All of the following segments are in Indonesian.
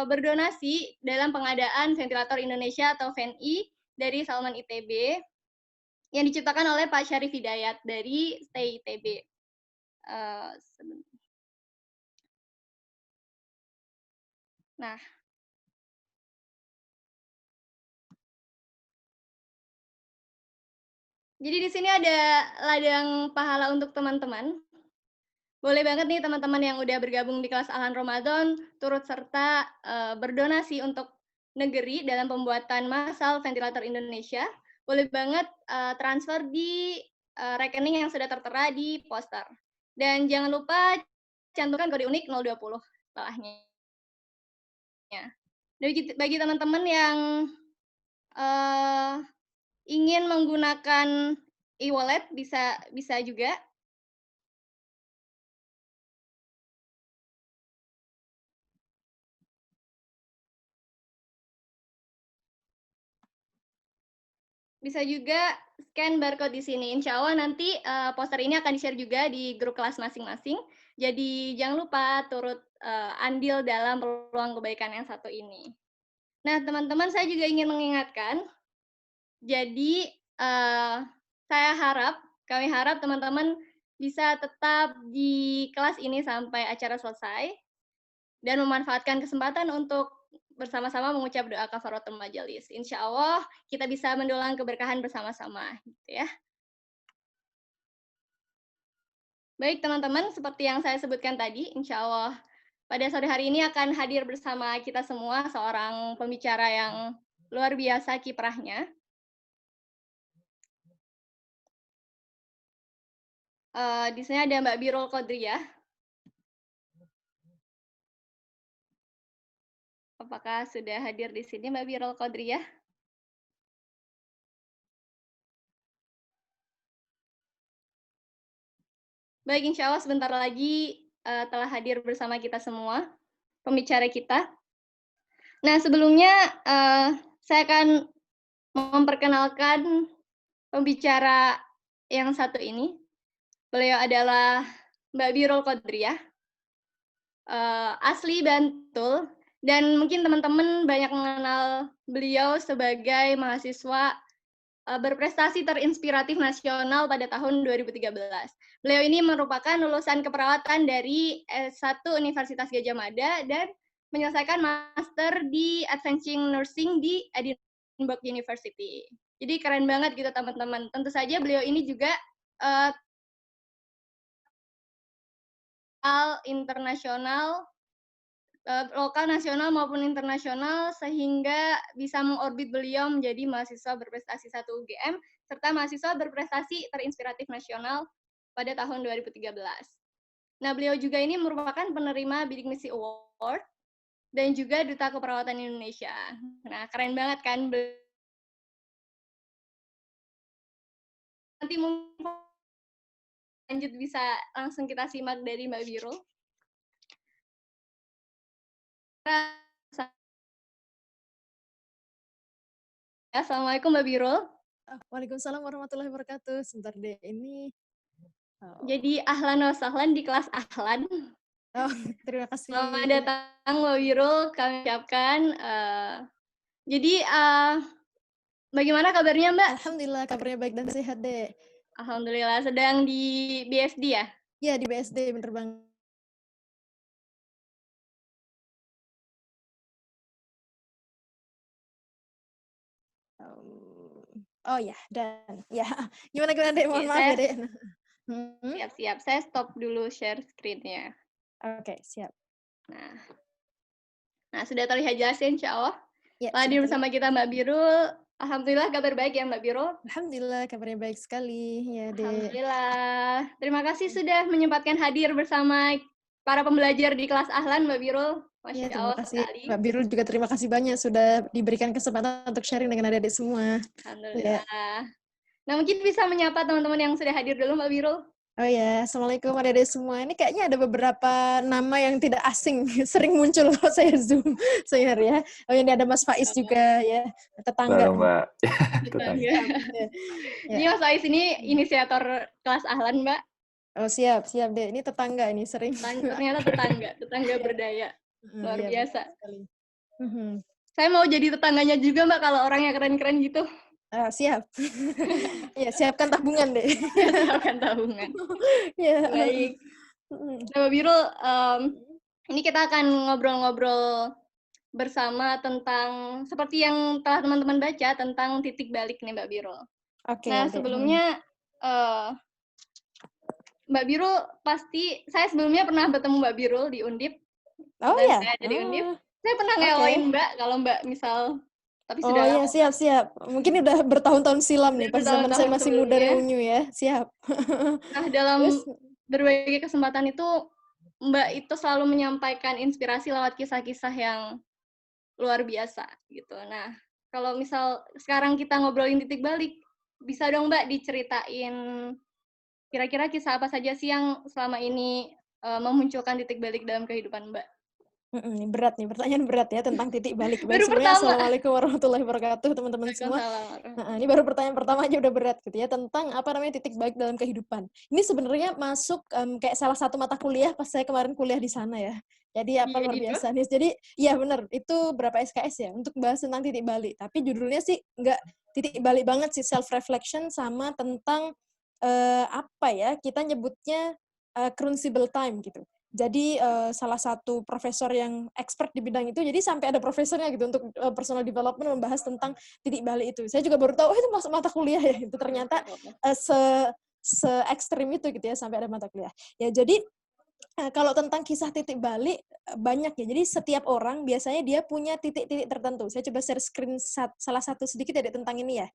berdonasi dalam pengadaan ventilator Indonesia atau VENI dari Salman ITB yang diciptakan oleh Pak Syarif Hidayat dari Stay ITB. Nah, jadi di sini ada ladang pahala untuk teman-teman. Boleh banget nih teman-teman yang udah bergabung di kelas Ahlan Ramadan turut serta berdonasi untuk negeri dalam pembuatan massal ventilator Indonesia. Boleh banget transfer di rekening yang sudah tertera di poster. Dan jangan lupa cantumkan kode unik 020 setelahnya. Bagi teman-teman yang ingin menggunakan e-wallet bisa juga. Bisa juga scan barcode di sini. Insya Allah nanti poster ini akan di-share juga di grup kelas masing-masing. Jadi jangan lupa turut andil dalam peluang kebaikan yang satu ini. Nah, teman-teman, saya juga ingin mengingatkan. Jadi kami harap teman-teman bisa tetap di kelas ini sampai acara selesai dan memanfaatkan kesempatan untuk bersama-sama mengucap doa kafaratul majelis. Insya Allah kita bisa mendulang keberkahan bersama-sama, gitu ya. Baik teman-teman, seperti yang saya sebutkan tadi, insya Allah pada sore hari ini akan hadir bersama kita semua seorang pembicara yang luar biasa kiprahnya. Di sini ada Mbak Birul Qodriyah. Apakah sudah hadir di sini Mbak Birul Qodriyah? Baik, insya Allah sebentar lagi telah hadir bersama kita semua, pembicara kita. Nah, sebelumnya saya akan memperkenalkan pembicara yang satu ini. Beliau adalah Mbak Birul Qodriyah, asli Bantul, dan mungkin teman-teman banyak mengenal beliau sebagai mahasiswa berprestasi terinspiratif nasional pada tahun 2013. Beliau ini merupakan lulusan keperawatan dari S1 Universitas Gadjah Mada dan menyelesaikan master di Advancing Nursing di Edinburgh University. Jadi keren banget gitu teman-teman. Tentu saja beliau ini juga internasional, lokal, nasional maupun internasional, sehingga bisa mengorbit beliau menjadi mahasiswa berprestasi 1 UGM serta mahasiswa berprestasi terinspiratif nasional pada tahun 2013. Nah, beliau juga ini merupakan penerima Bidik Misi Award dan juga Duta Keperawatan Indonesia. Nah, keren banget kan? Nanti mungkin lanjut bisa langsung kita simak dari Mbak Birul. Assalamualaikum Mbak Birul. Waalaikumsalam warahmatullahi wabarakatuh. Sebentar deh, ini. Jadi ahlan wa sahlan di kelas ahlan. Oh, terima kasih. Selamat datang Mbak Birul, kami ucapkan. Jadi bagaimana kabarnya Mbak? Alhamdulillah kabarnya baik dan sehat deh. Alhamdulillah, sedang di BSD ya? Iya, di BSD, bener banget. Oh ya, dan ya gimana deh, mohon maaf ya deh. Siap-siap, saya stop dulu share screen-nya. Oke, siap. Nah sudah terlihat jelas ya insya Allah. Ya, hadir bersama kita Mbak Birul. Alhamdulillah kabar baik ya Mbak Birul. Alhamdulillah kabarnya baik sekali ya deh. Alhamdulillah. Terima kasih sudah menyempatkan hadir bersama para pembelajar di kelas Ahlan Mbak Birul. Masya terima Allah kasih sekali. Mbak Birul juga terima kasih banyak sudah diberikan kesempatan untuk sharing dengan adik-adik semua. Alhamdulillah. Ya. Nah mungkin bisa menyapa teman-teman yang sudah hadir dulu Mbak Birul. Oh ya, Assalamualaikum adik-adik semua. Ini kayaknya ada beberapa nama yang tidak asing, sering muncul kalau saya Zoom, ya. Oh ini ada Mas Faiz juga ya, tetangga. Halo Mbak. Tetangga. Ini Mas Faiz ini inisiator kelas Ahlan Mbak. Oh siap deh. Ini tetangga ini sering. Ternyata tetangga berdaya. Luar Iya, biasa. betul sekali. Saya mau jadi tetangganya juga, Mbak, kalau orangnya keren-keren gitu. Siap. Ya, siapkan tabungan deh. Siapkan tabungan. Ya. Baik. Nah, Mbak Birul, ini kita akan ngobrol-ngobrol bersama tentang seperti yang telah teman-teman baca tentang titik balik nih Mbak Birul. Oke, Nah, oke. sebelumnya Mbak Birul pasti, saya sebelumnya pernah bertemu Mbak Birul di Undip, Oh dan ya? saya ada di Undip. Saya pernah Oke. ngelain Mbak, kalau Mbak misal, tapi Oh sudah iya, lama. siap. Mungkin udah bertahun-tahun silam Sudah nih, pas zaman saya bertahun-tahun masih muda sebelumnya. dan unyu ya. Siap. Nah, dalam Terus? berbagai kesempatan itu, Mbak itu selalu menyampaikan inspirasi lewat kisah-kisah yang luar biasa gitu. Nah, kalau misal sekarang kita ngobrolin titik balik, bisa dong Mbak diceritain kira-kira kisah apa saja sih yang selama ini memunculkan titik balik dalam kehidupan Mbak? Berat nih, pertanyaan berat ya tentang titik balik. Baik, Baru sebelumnya pertama. Assalamualaikum warahmatullahi wabarakatuh teman-teman semua. Waalaikumsalam. Ini baru pertanyaan pertama aja udah berat gitu ya, tentang apa namanya titik balik dalam kehidupan. Ini sebenarnya masuk kayak salah satu mata kuliah pas saya kemarin kuliah di sana ya. Jadi apa Iya luar gitu. biasa nih. Jadi iya benar, itu berapa SKS ya untuk bahas tentang titik balik. Tapi judulnya sih nggak titik balik banget sih, self reflection sama tentang apa ya, kita nyebutnya crucible time gitu. Jadi salah satu profesor yang expert di bidang itu, jadi sampai ada profesornya gitu untuk personal development membahas tentang titik balik itu. Saya juga baru tahu, oh itu masuk mata kuliah ya, itu ternyata se-ekstrim itu gitu ya, sampai ada mata kuliah. Ya jadi kalau tentang kisah titik balik, banyak ya. Jadi setiap orang biasanya dia punya titik-titik tertentu. Saya coba share screenshot salah satu sedikit ya tentang ini ya.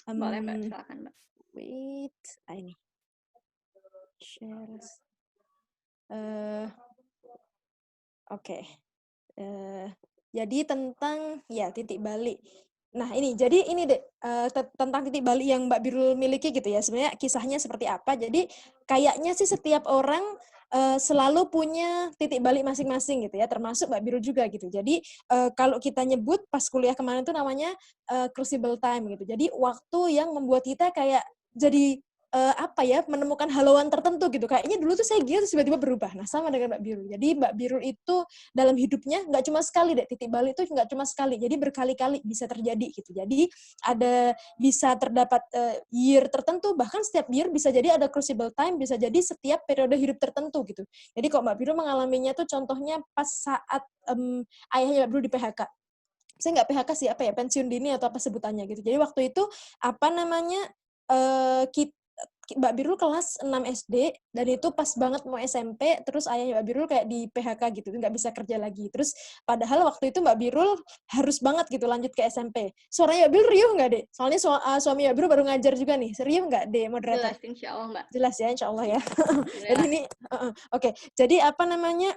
Boleh Mbak, silakan Mbak. Wait, ini. Share. Oke. Jadi tentang ya titik balik. Nah ini, jadi ini deh tentang titik balik yang Mbak Birul miliki gitu ya. Sebenarnya kisahnya seperti apa? Jadi kayaknya sih setiap orang selalu punya titik balik masing-masing gitu ya. Termasuk Mbak Birul juga gitu. Jadi kalau kita nyebut pas kuliah kemarin itu namanya crucible time gitu. Jadi waktu yang membuat kita kayak jadi apa ya, menemukan haluan tertentu gitu. Kayaknya dulu tuh saya gila terus tiba-tiba berubah. Nah sama dengan Mbak Birul. Jadi Mbak Birul itu dalam hidupnya nggak cuma sekali deh, titik balik itu nggak cuma sekali, jadi berkali-kali bisa terjadi gitu. Jadi ada bisa terdapat year tertentu, bahkan setiap year bisa jadi ada crucible time, bisa jadi setiap periode hidup tertentu gitu. Jadi kok Mbak Birul mengalaminya tuh contohnya pas saat ayahnya Mbak Birul di PHK. Saya nggak PHK sih, apa ya, pensiun dini atau apa sebutannya gitu. Jadi waktu itu apa namanya Mbak Birul kelas 6 SD, dan itu pas banget mau SMP, terus ayahnya Mbak Birul kayak di PHK gitu, nggak bisa kerja lagi. Terus padahal waktu itu Mbak Birul harus banget gitu lanjut ke SMP. Suaranya Mbak Birul riuh nggak, Dek? Soalnya suami Mbak Birul baru ngajar juga nih. Riuh nggak, Dek, moderator? Jelas, insya Allah Mbak. Jelas ya, insya Allah ya. Jadi Jelas. ini, oke. Jadi apa namanya,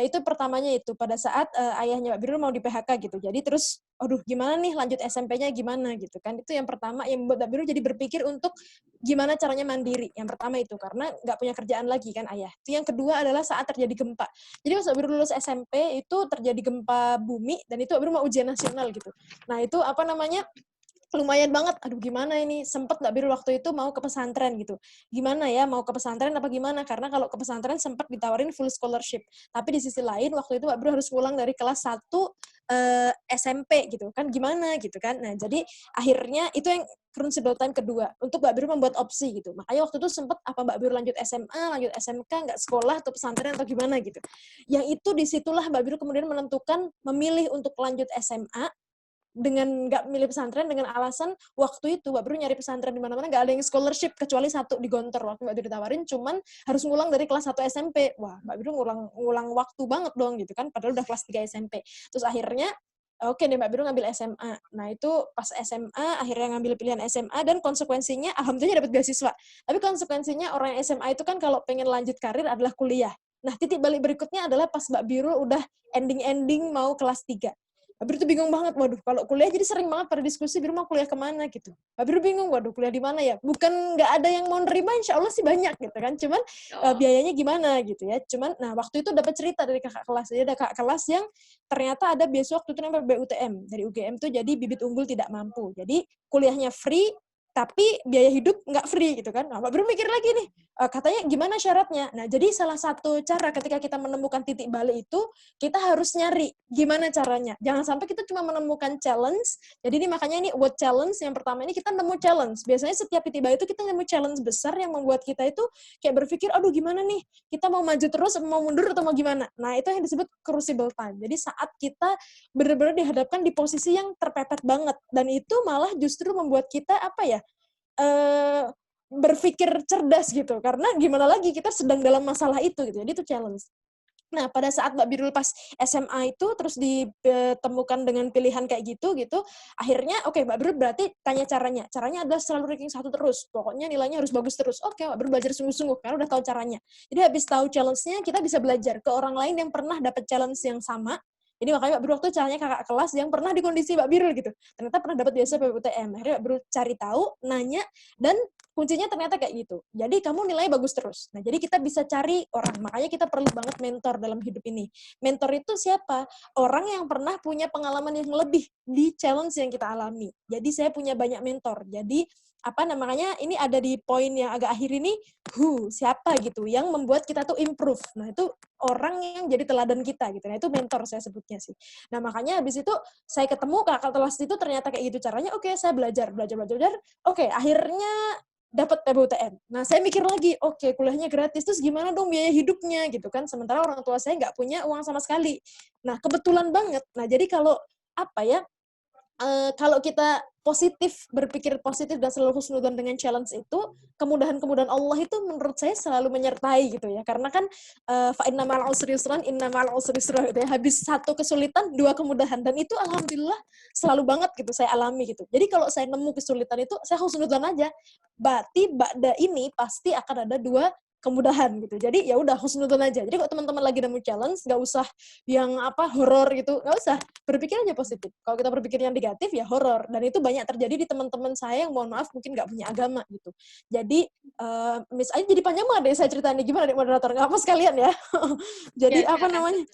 itu pertamanya itu, pada saat ayahnya Mbak Birul mau di PHK gitu. Jadi terus, aduh gimana nih lanjut SMP-nya gimana gitu kan. Itu yang pertama yang membuat Mbak Birul jadi berpikir untuk gimana caranya mandiri. Yang pertama itu, karena nggak punya kerjaan lagi kan ayah. Itu yang kedua adalah saat terjadi gempa. Jadi pas Mbak Birul lulus SMP, itu terjadi gempa bumi, dan itu Mbak Birul mau ujian nasional gitu. Nah itu apa namanya, lumayan banget, aduh gimana ini, sempet Mbak Birul waktu itu mau ke pesantren gitu. Gimana ya, mau ke pesantren apa gimana? Karena kalau ke pesantren sempat ditawarin full scholarship. Tapi di sisi lain, waktu itu Mbak Birul harus pulang dari kelas 1 SMP gitu kan, gimana gitu kan. Nah jadi akhirnya itu yang crucible time kedua, untuk Mbak Birul membuat opsi gitu. Makanya waktu itu sempat apa Mbak Birul lanjut SMA, lanjut SMK, nggak sekolah atau pesantren atau gimana gitu. Yang itu disitulah Mbak Birul kemudian menentukan memilih untuk lanjut SMA, dengan nggak milih pesantren dengan alasan waktu itu Mbak Birul nyari pesantren di mana-mana nggak ada yang scholarship kecuali satu di Gontor. Waktu Mbak Birul ditawarin cuman harus ngulang dari kelas 1 SMP. Wah, Mbak Birul ngulang waktu banget dong gitu kan, padahal udah kelas 3 SMP. Terus akhirnya oke deh Mbak Birul ngambil SMA. Nah itu pas SMA akhirnya ngambil pilihan SMA, dan konsekuensinya alhamdulillah dapat beasiswa. Tapi konsekuensinya orang SMA itu kan kalau pengen lanjut karir adalah kuliah. Nah titik balik berikutnya adalah pas Mbak Birul udah ending mau kelas 3. Mbak Birul tuh bingung banget, waduh kalau kuliah jadi sering banget pada diskusi, Birul mau kuliah kemana gitu. Mbak Birul bingung, waduh kuliah di mana ya? Bukan nggak ada yang mau nerima, insya Allah sih banyak gitu kan, cuman biayanya gimana gitu ya. Cuman, nah waktu itu dapat cerita dari kakak kelas, jadi ada kakak kelas yang ternyata ada beasiswa waktu itu namanya BUTM, dari UGM tuh jadi bibit unggul tidak mampu. Jadi kuliahnya free, tapi biaya hidup nggak free gitu kan. Nah, Mbak Bro mikir lagi nih, katanya gimana syaratnya? Nah, jadi salah satu cara ketika kita menemukan titik balik itu, kita harus nyari gimana caranya. Jangan sampai kita cuma menemukan challenge. Jadi ini makanya ini word challenge, yang pertama ini kita nemu challenge. Biasanya setiap titik balik itu kita nemu challenge besar yang membuat kita itu kayak berpikir, aduh gimana nih, kita mau maju terus, mau mundur, atau mau gimana. Nah, itu yang disebut crucible time. Jadi saat kita benar-benar dihadapkan di posisi yang terpepet banget. Dan itu malah justru membuat kita, apa ya, berpikir cerdas gitu, karena gimana lagi kita sedang dalam masalah itu gitu. Jadi itu challenge. Nah, pada saat Mbak Birul pas SMA itu terus ditemukan dengan pilihan kayak gitu, akhirnya oke, Mbak Birul berarti tanya caranya. Caranya adalah selalu ranking 1 terus. Pokoknya nilainya harus bagus terus. Oke, Mbak Birul belajar sungguh-sungguh karena udah tahu caranya. Jadi habis tahu challenge-nya, kita bisa belajar ke orang lain yang pernah dapat challenge yang sama. Jadi makanya Mbak Birul waktu caranya kakak kelas yang pernah di kondisi Mbak Birul gitu. Ternyata pernah dapat beasiswa PPTM. Akhirnya Mbak Birul cari tahu, nanya, dan kuncinya ternyata kayak gitu. Jadi kamu nilainya bagus terus. Nah, jadi kita bisa cari orang. Makanya kita perlu banget mentor dalam hidup ini. Mentor itu siapa? Orang yang pernah punya pengalaman yang lebih di challenge yang kita alami. Jadi saya punya banyak mentor. Jadi apa namanya, ini ada di poin yang agak akhir ini, siapa gitu yang membuat kita tuh improve. Nah, itu orang yang jadi teladan kita gitu. Nah, itu mentor saya sebutnya sih. Nah, makanya habis itu saya ketemu kakak kelas itu ternyata kayak gitu caranya. Oke, saya belajar. Oke, akhirnya dapat PBUTM. Nah, saya mikir lagi, oke, kuliahnya gratis, terus gimana dong biaya hidupnya gitu kan? Sementara orang tua saya nggak punya uang sama sekali. Nah, kebetulan banget. Nah, jadi kalau apa ya, kalau kita berpikir positif dan selalu husnudzon dengan challenge itu, kemudahan-kemudahan Allah itu menurut saya selalu menyertai gitu ya. Karena kan fa inna ma'al usri yusran, inna ma'al usri yusra gitu ya. Habis satu kesulitan, dua kemudahan, dan itu alhamdulillah selalu banget gitu saya alami gitu. Jadi kalau saya nemu kesulitan itu, saya husnudzon aja. Berarti ba'da ini pasti akan ada dua kemudahan gitu. Jadi ya udah husnudzon aja. Jadi kalau teman-teman lagi nemu challenge, nggak usah yang apa horor gitu, nggak usah, berpikir aja positif. Kalau kita berpikir yang negatif ya horor, dan itu banyak terjadi di teman-teman saya yang mohon maaf mungkin nggak punya agama gitu. Jadi misalnya jadi panjang banget deh saya ceritanya, gimana nih moderator, nggak apa sekalian ya. Jadi Ya, apa silakan. namanya,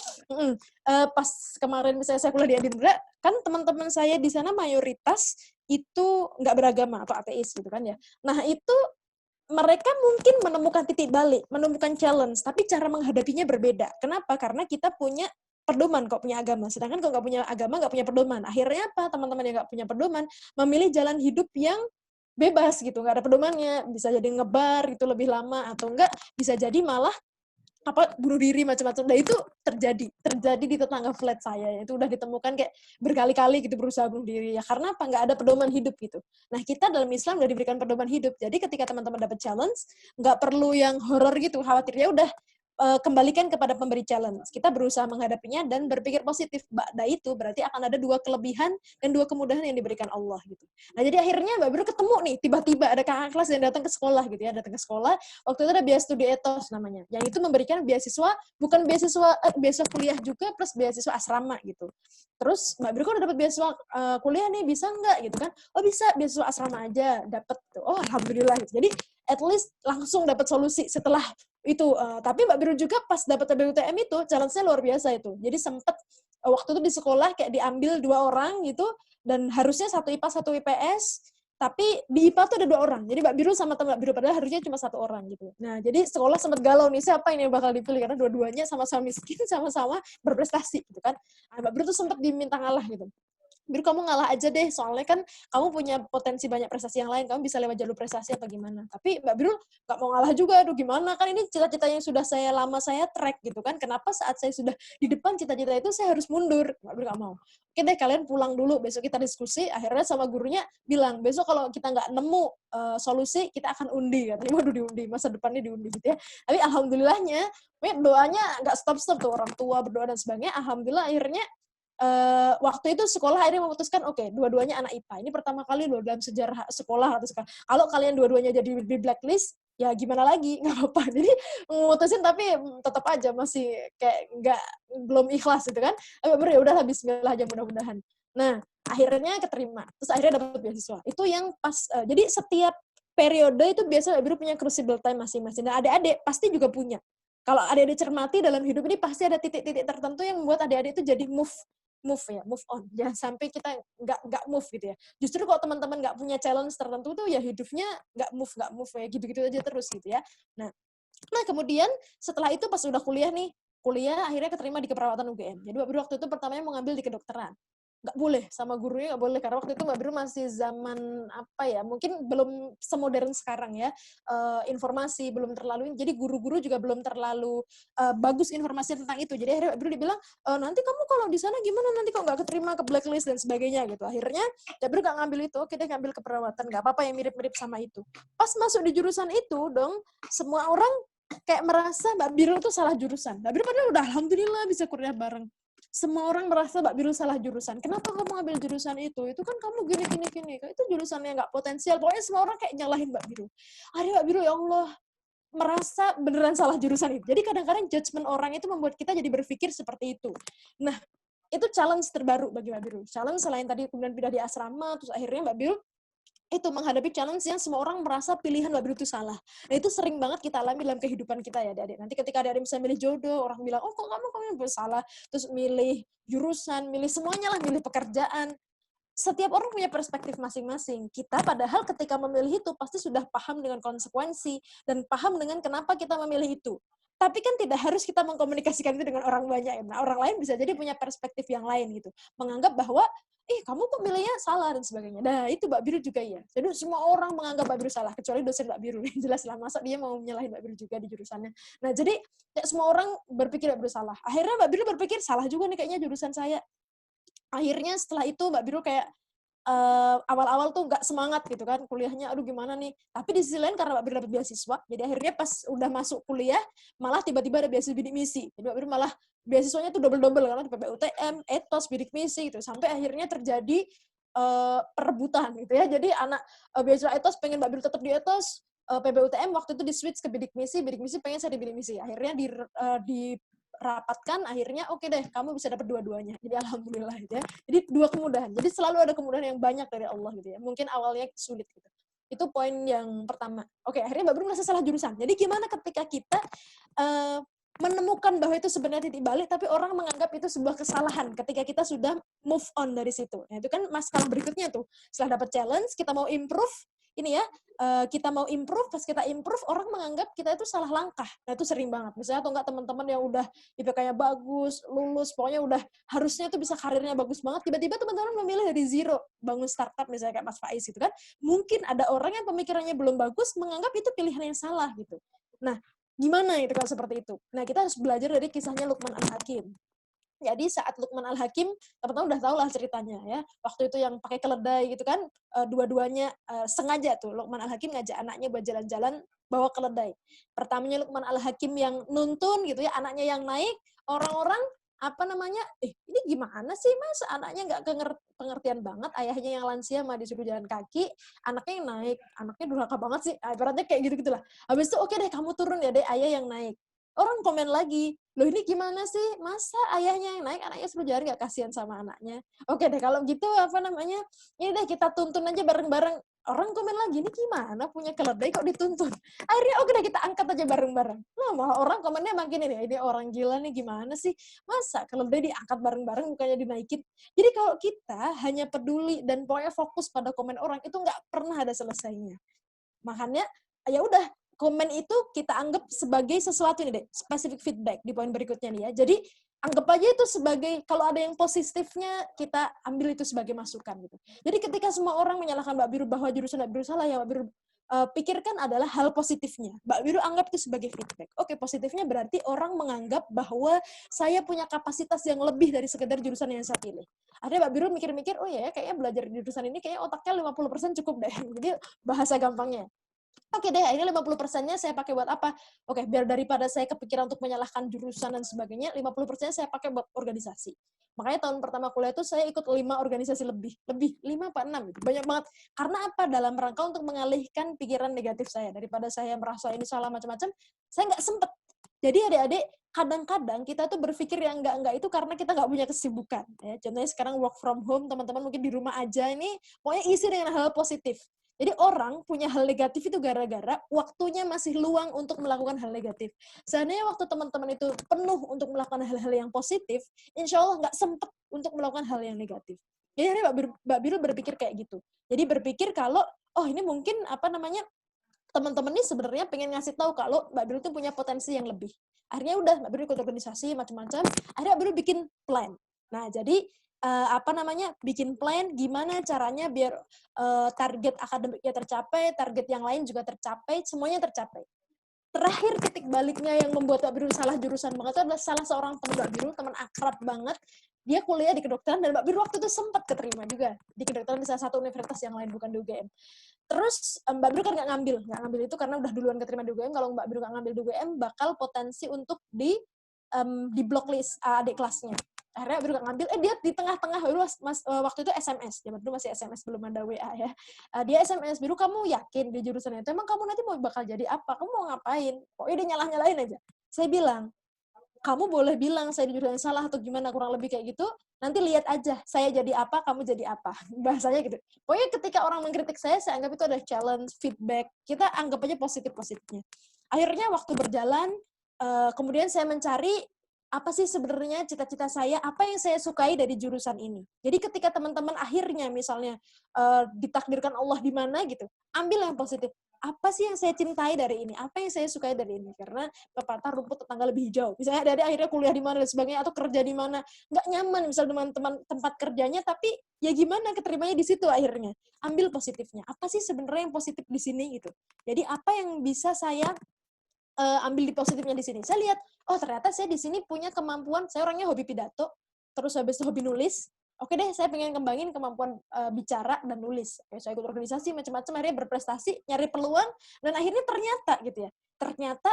pas kemarin misalnya saya kuliah di Adindra, kan teman-teman saya di sana mayoritas itu nggak beragama atau ateis gitu kan ya. Nah itu mereka mungkin menemukan titik balik, menemukan challenge, tapi cara menghadapinya berbeda. Kenapa? Karena kita punya pedoman kok punya agama. Sedangkan kalau nggak punya agama, nggak punya pedoman. Akhirnya apa? Teman-teman yang nggak punya pedoman, memilih jalan hidup yang bebas gitu, nggak ada pedomannya. Bisa jadi ngebar itu lebih lama, atau enggak bisa jadi malah bunuh diri macam-macam. Nah itu terjadi di tetangga flat saya. Itu udah ditemukan kayak berkali-kali gitu berusaha bunuh diri ya, karena apa, nggak ada pedoman hidup gitu. Nah kita dalam Islam udah diberikan pedoman hidup. Jadi ketika teman-teman dapat challenge, nggak perlu yang horor gitu, khawatirnya udah kembalikan kepada pemberi challenge. Kita berusaha menghadapinya dan berpikir positif. Ba'da itu berarti akan ada dua kelebihan dan dua kemudahan yang diberikan Allah gitu. Nah jadi akhirnya Mbak Bro ketemu nih, tiba-tiba ada kakak kelas yang datang ke sekolah gitu ya, datang ke sekolah. Waktu itu ada biaya studi etos namanya, yang itu memberikan beasiswa, bukan beasiswa kuliah juga plus beasiswa asrama gitu. Terus Mbak Bro kan udah dapat beasiswa kuliah nih, bisa nggak gitu kan? Oh bisa, beasiswa asrama aja dapat. Oh alhamdulillah gitu. Jadi at least langsung dapat solusi setelah itu. Tapi Mbak Biru juga pas dapat PBUTM itu challenge-nya luar biasa itu. Jadi sempet waktu itu di sekolah kayak diambil 2 orang gitu, dan harusnya 1 IPA 1 IPS, tapi di IPA tuh ada 2 orang. Jadi Mbak Biru sama teman Mbak Biru, padahal harusnya cuma 1 orang gitu. Nah, jadi sekolah sempat galau nih, siapa ini yang bakal dipilih, karena dua-duanya sama-sama miskin, sama-sama berprestasi gitu kan. Nah, Mbak Biru tuh sempat diminta ngalah gitu. Biru kamu ngalah aja deh, soalnya kan kamu punya potensi banyak prestasi yang lain, kamu bisa lewat jalur prestasi apa gimana. Tapi Mbak Biru nggak mau ngalah juga, aduh gimana, kan ini cita-cita yang sudah saya track gitu kan, kenapa saat saya sudah di depan cita-cita itu saya harus mundur. Mbak Biru nggak mau. Oke deh, kalian pulang dulu, besok kita diskusi. Akhirnya sama gurunya bilang, besok kalau kita nggak nemu solusi, kita akan undi. Katanya, waduh diundi, masa depannya diundi gitu ya. Tapi alhamdulillahnya, doanya nggak stop-stop tuh, orang tua berdoa dan sebagainya. Alhamdulillah akhirnya waktu itu sekolah akhirnya memutuskan, oke, dua-duanya anak IPA. Ini pertama kali loh dalam sejarah sekolah atau sekolah. Kalau kalian dua-duanya jadi di blacklist, ya gimana lagi, nggak apa-apa. Jadi memutusin, tapi tetap aja masih kayak belum ikhlas gitu kan. Tapi ya udahlah, bismillah aja mudah-mudahan. Nah, akhirnya keterima. Terus akhirnya dapat beasiswa. Itu yang pas, jadi setiap periode itu biasa Biru punya crucible time masing-masing. Nah, adik-adik pasti juga punya. Kalau adik-adik cermati dalam hidup ini pasti ada titik-titik tertentu yang membuat adik-adik itu jadi move move on. Jangan sampai kita nggak move gitu ya. Justru kalau teman-teman nggak punya challenge tertentu tuh ya hidupnya nggak move ya gitu-gitu aja terus gitu ya. Nah, kemudian setelah itu pas udah kuliah akhirnya keterima di keperawatan UGM. Jadi Mbak Biru waktu itu pertamanya mau ngambil di kedokteran. Nggak boleh, sama gurunya nggak boleh, karena waktu itu Mbak Biru masih zaman, apa ya, mungkin belum semodern sekarang ya, informasi belum terlalu, jadi guru-guru juga belum terlalu bagus informasi tentang itu. Jadi akhirnya Mbak Biru dibilang, nanti kamu kalau di sana gimana, nanti kok nggak keterima, ke blacklist dan sebagainya gitu. Akhirnya Mbak Biru nggak ngambil itu, oke deh ngambil keperawatan, nggak apa-apa yang mirip-mirip sama itu. Pas masuk di jurusan itu dong, semua orang kayak merasa Mbak Biru tuh salah jurusan. Mbak Biru padahal udah alhamdulillah bisa kuliah bareng. Semua orang merasa Mbak Biru salah jurusan. Kenapa kamu ambil jurusan itu? Itu kan kamu gini. Itu jurusannya nggak potensial. Pokoknya semua orang kayak nyalahin Mbak Biru. Akhirnya Mbak Biru, ya Allah, merasa beneran salah jurusan itu. Jadi kadang-kadang judgement orang itu membuat kita jadi berpikir seperti itu. Nah, itu challenge terbaru bagi Mbak Biru. Challenge selain tadi kemudian pindah di asrama, terus akhirnya Mbak Biru itu menghadapi challenge yang semua orang merasa pilihan Mbak Biru itu salah. Nah, itu sering banget kita alami dalam kehidupan kita ya, adik-adik. Nanti ketika adik-adik misalnya milih jodoh, orang bilang, oh kok kamu salah. Terus milih jurusan, milih semuanya lah, milih pekerjaan. Setiap orang punya perspektif masing-masing. Kita padahal ketika memilih itu pasti sudah paham dengan konsekuensi dan paham dengan kenapa kita memilih itu. Tapi kan tidak harus kita mengkomunikasikan itu dengan orang banyak. Nah, orang lain bisa jadi punya perspektif yang lain gitu. Menganggap bahwa, kamu kok milihnya salah dan sebagainya. Nah, itu Mbak Biru juga ya. Jadi semua orang menganggap Mbak Biru salah, kecuali dosen Mbak Biru. Jelas lah, masa dia mau menyalahin Mbak Biru juga di jurusannya. Nah, jadi ya, semua orang berpikir Mbak Biru salah. Akhirnya Mbak Biru berpikir, salah juga nih kayaknya jurusan saya. Akhirnya setelah itu Mbak Biru kayak awal-awal tuh nggak semangat gitu kan kuliahnya, aduh gimana nih. Tapi di sisi lain karena Mbak Biru dapat beasiswa, jadi akhirnya pas udah masuk kuliah malah tiba-tiba ada beasiswa bidik misi. Jadi Mbak Biru malah beasiswanya tuh double-double karena PPUTM, etos, bidik misi gitu. Sampai akhirnya terjadi perebutan gitu ya. Jadi anak beasiswa etos pengen Mbak Biru tetap di etos, PPUTM waktu itu di-switch ke bidik misi pengen saya di bidik misi. Akhirnya dirapatkan, akhirnya oke deh, kamu bisa dapat dua-duanya. Jadi alhamdulillah gitu ya. Jadi dua kemudahan. Jadi selalu ada kemudahan yang banyak dari Allah gitu ya. Mungkin awalnya sulit gitu. Itu poin yang pertama. Oke, akhirnya Mbak Biru merasa salah jurusan. Jadi gimana ketika kita menemukan bahwa itu sebenarnya titik balik, tapi orang menganggap itu sebuah kesalahan ketika kita sudah move on dari situ. Nah, itu kan masalah berikutnya tuh. Setelah dapat challenge, kita mau improve, kita mau improve, pas kita improve, orang menganggap kita itu salah langkah. Nah, itu sering banget. Misalnya, atau enggak teman-teman yang udah IPK-nya bagus, lulus, pokoknya udah harusnya tuh bisa karirnya bagus banget, tiba-tiba teman-teman memilih dari zero, bangun startup misalnya kayak Mas Faiz gitu kan. Mungkin ada orang yang pemikirannya belum bagus, menganggap itu pilihan yang salah gitu. Nah, gimana itu kalau seperti itu? Nah, kita harus belajar dari kisahnya Luqman Al-Hakim. Jadi saat Luqman Al-Hakim, teman-teman udah tahu lah ceritanya ya. Waktu itu yang pakai keledai gitu kan, dua-duanya sengaja tuh Luqman Al-Hakim ngajak anaknya buat jalan-jalan bawa keledai. Pertamanya Luqman Al-Hakim yang nuntun gitu ya, anaknya yang naik, orang-orang ini gimana sih Mas, anaknya nggak pengertian banget, ayahnya yang lansia mah disuruh jalan kaki, anaknya yang naik, anaknya durhaka banget sih, ibaratnya kayak gitu-gitulah. Habis itu oke deh kamu turun ya deh, ayah yang naik. Orang komen lagi, loh ini gimana sih, masa ayahnya yang naik, anaknya suruh jalan, nggak kasihan sama anaknya. Oke deh kalau gitu ini deh kita tuntun aja bareng-bareng. Orang komen lagi, ini gimana punya keledai kok dituntun. Akhirnya oke deh kita angkat aja bareng-bareng. Nah malah orang komennya makin ini orang gila nih gimana sih, masa keledai diangkat bareng-bareng bukannya dinaikin. Jadi kalau kita hanya peduli dan pokoknya fokus pada komen orang, itu nggak pernah ada selesainya. Makanya ya udah, komen itu kita anggap sebagai sesuatu ini deh, specific feedback di poin berikutnya nih ya. Jadi anggap aja itu sebagai, kalau ada yang positifnya kita ambil itu sebagai masukan gitu. Jadi ketika semua orang menyalahkan Mbak Biru bahwa jurusan Mbak Biru salah, ya Mbak Biru pikirkan adalah hal positifnya. Mbak Biru anggap itu sebagai feedback. Oke, positifnya berarti orang menganggap bahwa saya punya kapasitas yang lebih dari sekedar jurusan yang saya pilih. Ada Mbak Biru mikir-mikir, oh ya kayaknya belajar di jurusan ini kayaknya otaknya 50% cukup deh. Jadi bahasa gampangnya. Oke deh, ini 50%-nya saya pakai buat apa? Oke, biar daripada saya kepikiran untuk menyalahkan jurusan dan sebagainya, 50% saya pakai buat organisasi. Makanya tahun pertama kuliah itu saya ikut 5 organisasi lebih 5 apa 6 gitu. Banyak banget. Karena apa? Dalam rangka untuk mengalihkan pikiran negatif saya. Daripada saya merasa ini salah macam-macam, saya nggak sempet. Jadi adik-adik, kadang-kadang kita tuh berpikir yang enggak itu karena kita nggak punya kesibukan. Ya. Contohnya sekarang work from home, teman-teman mungkin di rumah aja ini, pokoknya isi dengan hal positif. Jadi orang punya hal negatif itu gara-gara waktunya masih luang untuk melakukan hal negatif. Seandainya waktu teman-teman itu penuh untuk melakukan hal-hal yang positif, insya Allah nggak sempet untuk melakukan hal yang negatif. Jadi akhirnya Mbak Birul berpikir kayak gitu. Jadi berpikir kalau, oh ini mungkin apa namanya, teman-teman nih sebenarnya pengen ngasih tahu kalau Mbak Birul tuh punya potensi yang lebih. Akhirnya udah Mbak Birul ikut organisasi macam-macam, akhirnya Mbak Birul bikin plan. Nah, jadi apa namanya, bikin plan gimana caranya biar target akademiknya tercapai, target yang lain juga tercapai, semuanya tercapai. Terakhir titik baliknya yang membuat Mbak Birul salah jurusan banget itu adalah salah seorang teman Mbak Birul, teman akrab banget. Dia kuliah di kedokteran dan Mbak Birul waktu itu sempat keterima juga di kedokteran di salah satu universitas yang lain, bukan di UGM. Terus Mbak Birul kan nggak ngambil itu karena udah duluan keterima di UGM. Kalau Mbak Birul nggak ngambil di UGM, bakal potensi untuk di blacklist adik kelasnya. Akhirnya Mbak Birul nggak ngambil, dia di tengah-tengah waktu itu SMS, ya dulu masih SMS, belum ada WA ya. Dia SMS, Biru kamu yakin di jurusan itu? Emang kamu nanti mau bakal jadi apa? Kamu mau ngapain? Pokoknya dia nyalah-nyalahin aja. Saya bilang, kamu boleh bilang saya di jurusan yang salah atau gimana, kurang lebih kayak gitu, nanti lihat aja saya jadi apa, kamu jadi apa. Bahasanya gitu. Pokoknya ketika orang mengkritik saya anggap itu ada challenge, feedback, kita anggap aja positif-positifnya. Akhirnya waktu berjalan, kemudian saya mencari apa sih sebenarnya cita-cita saya, apa yang saya sukai dari jurusan ini. Jadi ketika teman-teman akhirnya misalnya ditakdirkan Allah di mana gitu, ambil yang positif. Apa sih yang saya cintai dari ini? Apa yang saya sukai dari ini? Karena pepatah rumput tetangga lebih hijau. Misalnya ada akhirnya kuliah di mana dan sebagainya, atau kerja di mana, nggak nyaman misalnya dengan teman tempat kerjanya, tapi ya gimana keterimanya di situ akhirnya. Ambil positifnya. Apa sih sebenarnya yang positif di sini gitu. Jadi apa yang bisa saya ambil di positifnya di sini. Saya lihat, oh ternyata saya di sini punya kemampuan, saya orangnya hobi pidato, terus habis itu hobi nulis. Oke deh, saya pengen kembangin kemampuan bicara dan nulis. Oke, saya ikut organisasi macam-macam, akhirnya berprestasi, nyari peluang, dan akhirnya ternyata gitu ya. Ternyata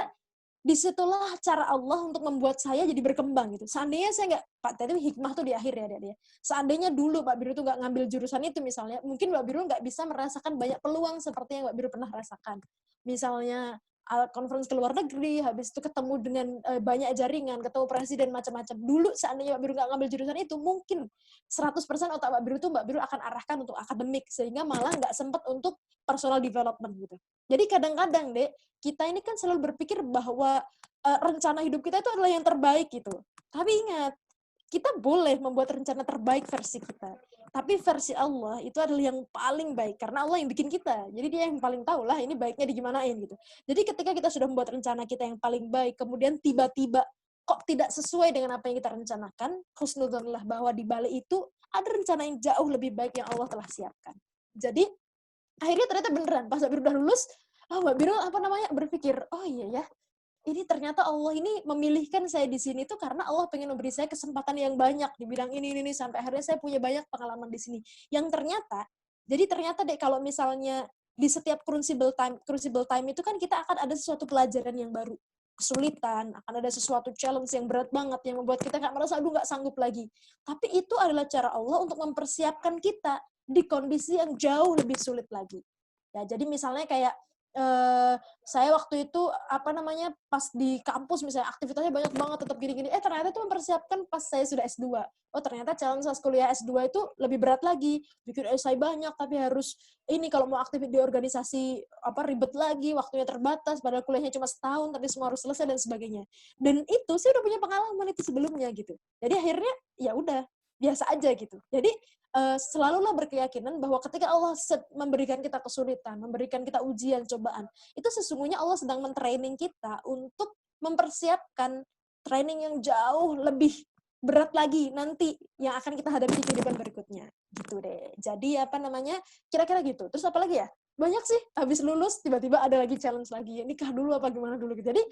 disitulah cara Allah untuk membuat saya jadi berkembang gitu. Seandainya saya nggak, Pak, tadi hikmah tuh di akhir ya dia. Seandainya dulu Pak Biru tuh nggak ngambil jurusan itu misalnya, mungkin Mbak Biru nggak bisa merasakan banyak peluang seperti yang Mbak Biru pernah rasakan. Misalnya conference ke luar negeri, habis itu ketemu dengan banyak jaringan, ketemu presiden macam-macam. Dulu seandainya Mbak Biru nggak ngambil jurusan itu, mungkin 100% otak Mbak Biru tuh Mbak Biru akan arahkan untuk akademik, sehingga malah nggak sempat untuk personal development gitu. Jadi kadang-kadang, Dek, kita ini kan selalu berpikir bahwa rencana hidup kita itu adalah yang terbaik gitu. Tapi ingat, kita boleh membuat rencana terbaik versi kita. Tapi versi Allah itu adalah yang paling baik. Karena Allah yang bikin kita. Jadi dia yang paling tahu lah ini baiknya digimanain gitu. Jadi ketika kita sudah membuat rencana kita yang paling baik, kemudian tiba-tiba kok tidak sesuai dengan apa yang kita rencanakan, husnudzonlah bahwa di balik itu ada rencana yang jauh lebih baik yang Allah telah siapkan. Jadi akhirnya ternyata beneran pas Mbak Birul udah lulus, Mbak Birul apa namanya berpikir, oh iya ya, ini ternyata Allah ini memilihkan saya di sini tuh karena Allah pengen memberi saya kesempatan yang banyak di bidang ini sampai akhirnya saya punya banyak pengalaman di sini. Yang ternyata, jadi ternyata deh kalau misalnya di setiap crucible time itu kan kita akan ada sesuatu pelajaran yang baru, kesulitan, akan ada sesuatu challenge yang berat banget yang membuat kita nggak merasa aduh nggak sanggup lagi. Tapi itu adalah cara Allah untuk mempersiapkan kita di kondisi yang jauh lebih sulit lagi. Ya, jadi misalnya kayak saya waktu itu apa namanya pas di kampus misalnya aktivitasnya banyak banget tetap gini-gini, ternyata itu mempersiapkan pas saya sudah S2. Oh ternyata challenge pas kuliah S2 itu lebih berat lagi, bikin esai banyak tapi harus ini kalau mau aktif di organisasi apa ribet lagi, waktunya terbatas, padahal kuliahnya cuma setahun tapi semua harus selesai dan sebagainya. Dan itu saya udah punya pengalaman itu sebelumnya gitu. Jadi akhirnya ya udah biasa aja gitu. Jadi selalulah berkeyakinan bahwa ketika Allah memberikan kita kesulitan, memberikan kita ujian, cobaan, itu sesungguhnya Allah sedang men-training kita untuk mempersiapkan training yang jauh lebih berat lagi nanti yang akan kita hadapi di kehidupan berikutnya. Gitu deh. Jadi apa namanya, kira-kira gitu. Terus apa lagi ya? Banyak sih, habis lulus tiba-tiba ada lagi challenge lagi. Nikah dulu apa gimana dulu gitu. Jadi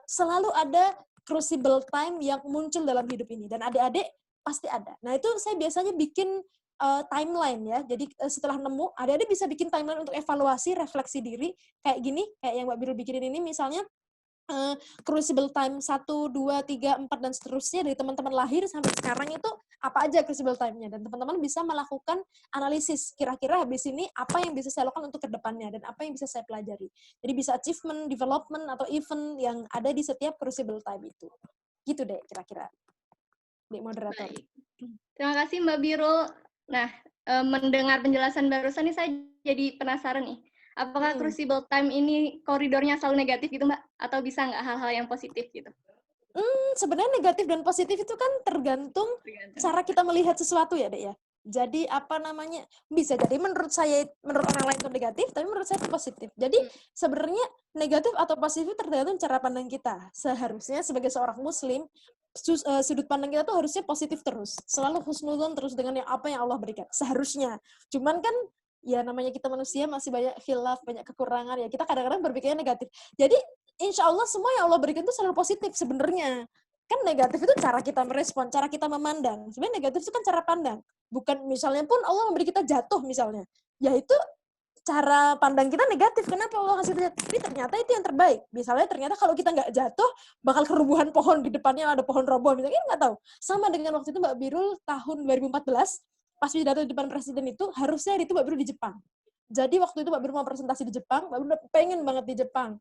selalu ada crucible time yang muncul dalam hidup ini. Dan adik-adik pasti ada. Nah, itu saya biasanya bikin timeline ya. Jadi setelah nemu, adik-adik bisa bikin timeline untuk evaluasi, refleksi diri kayak gini, kayak yang Mbak Birul bikinin ini misalnya crucible time 1, 2, 3, 4 dan seterusnya dari teman-teman lahir sampai sekarang itu apa aja crucible time-nya dan teman-teman bisa melakukan analisis kira-kira habis ini apa yang bisa saya lakukan untuk kedepannya dan apa yang bisa saya pelajari. Jadi bisa achievement, development atau event yang ada di setiap crucible time itu. Gitu deh kira-kira. Di moderator. Baik. Terima kasih Mbak Birul. Nah, mendengar penjelasan barusan nih saya jadi penasaran nih. Apakah crucible time ini koridornya selalu negatif gitu, Mbak? Atau bisa nggak hal-hal yang positif gitu? Sebenarnya negatif dan positif itu kan tergantung cara kita melihat sesuatu ya, Dek ya. Jadi bisa jadi menurut orang lain itu negatif, tapi menurut saya itu positif. Jadi sebenarnya negatif atau positif tergantung cara pandang kita. Seharusnya sebagai seorang muslim, sudut pandang kita tuh harusnya positif terus. Selalu husnudzon terus dengan apa yang Allah berikan. Seharusnya. Cuman kan ya namanya kita manusia masih banyak khilaf, banyak kekurangan ya. Kita kadang-kadang berpikirnya negatif. Jadi insya Allah semua yang Allah berikan itu selalu positif sebenarnya. Kan negatif itu cara kita merespon, cara kita memandang. Sebenarnya negatif itu kan cara pandang. Bukan misalnya pun Allah memberi kita jatuh misalnya. Ya itu cara pandang kita negatif. Kenapa Allah kasih jatuh? Tapi ternyata itu yang terbaik. Misalnya ternyata kalau kita nggak jatuh, bakal kerubuhan pohon di depannya ada pohon roboh. Misalnya nggak tahu. Sama dengan waktu itu Mbak Birul tahun 2014, pas pidato di depan presiden itu, harusnya itu Mbak Birul di Jepang. Jadi waktu itu Mbak Birul mau presentasi di Jepang, Mbak Birul pengen banget di Jepang.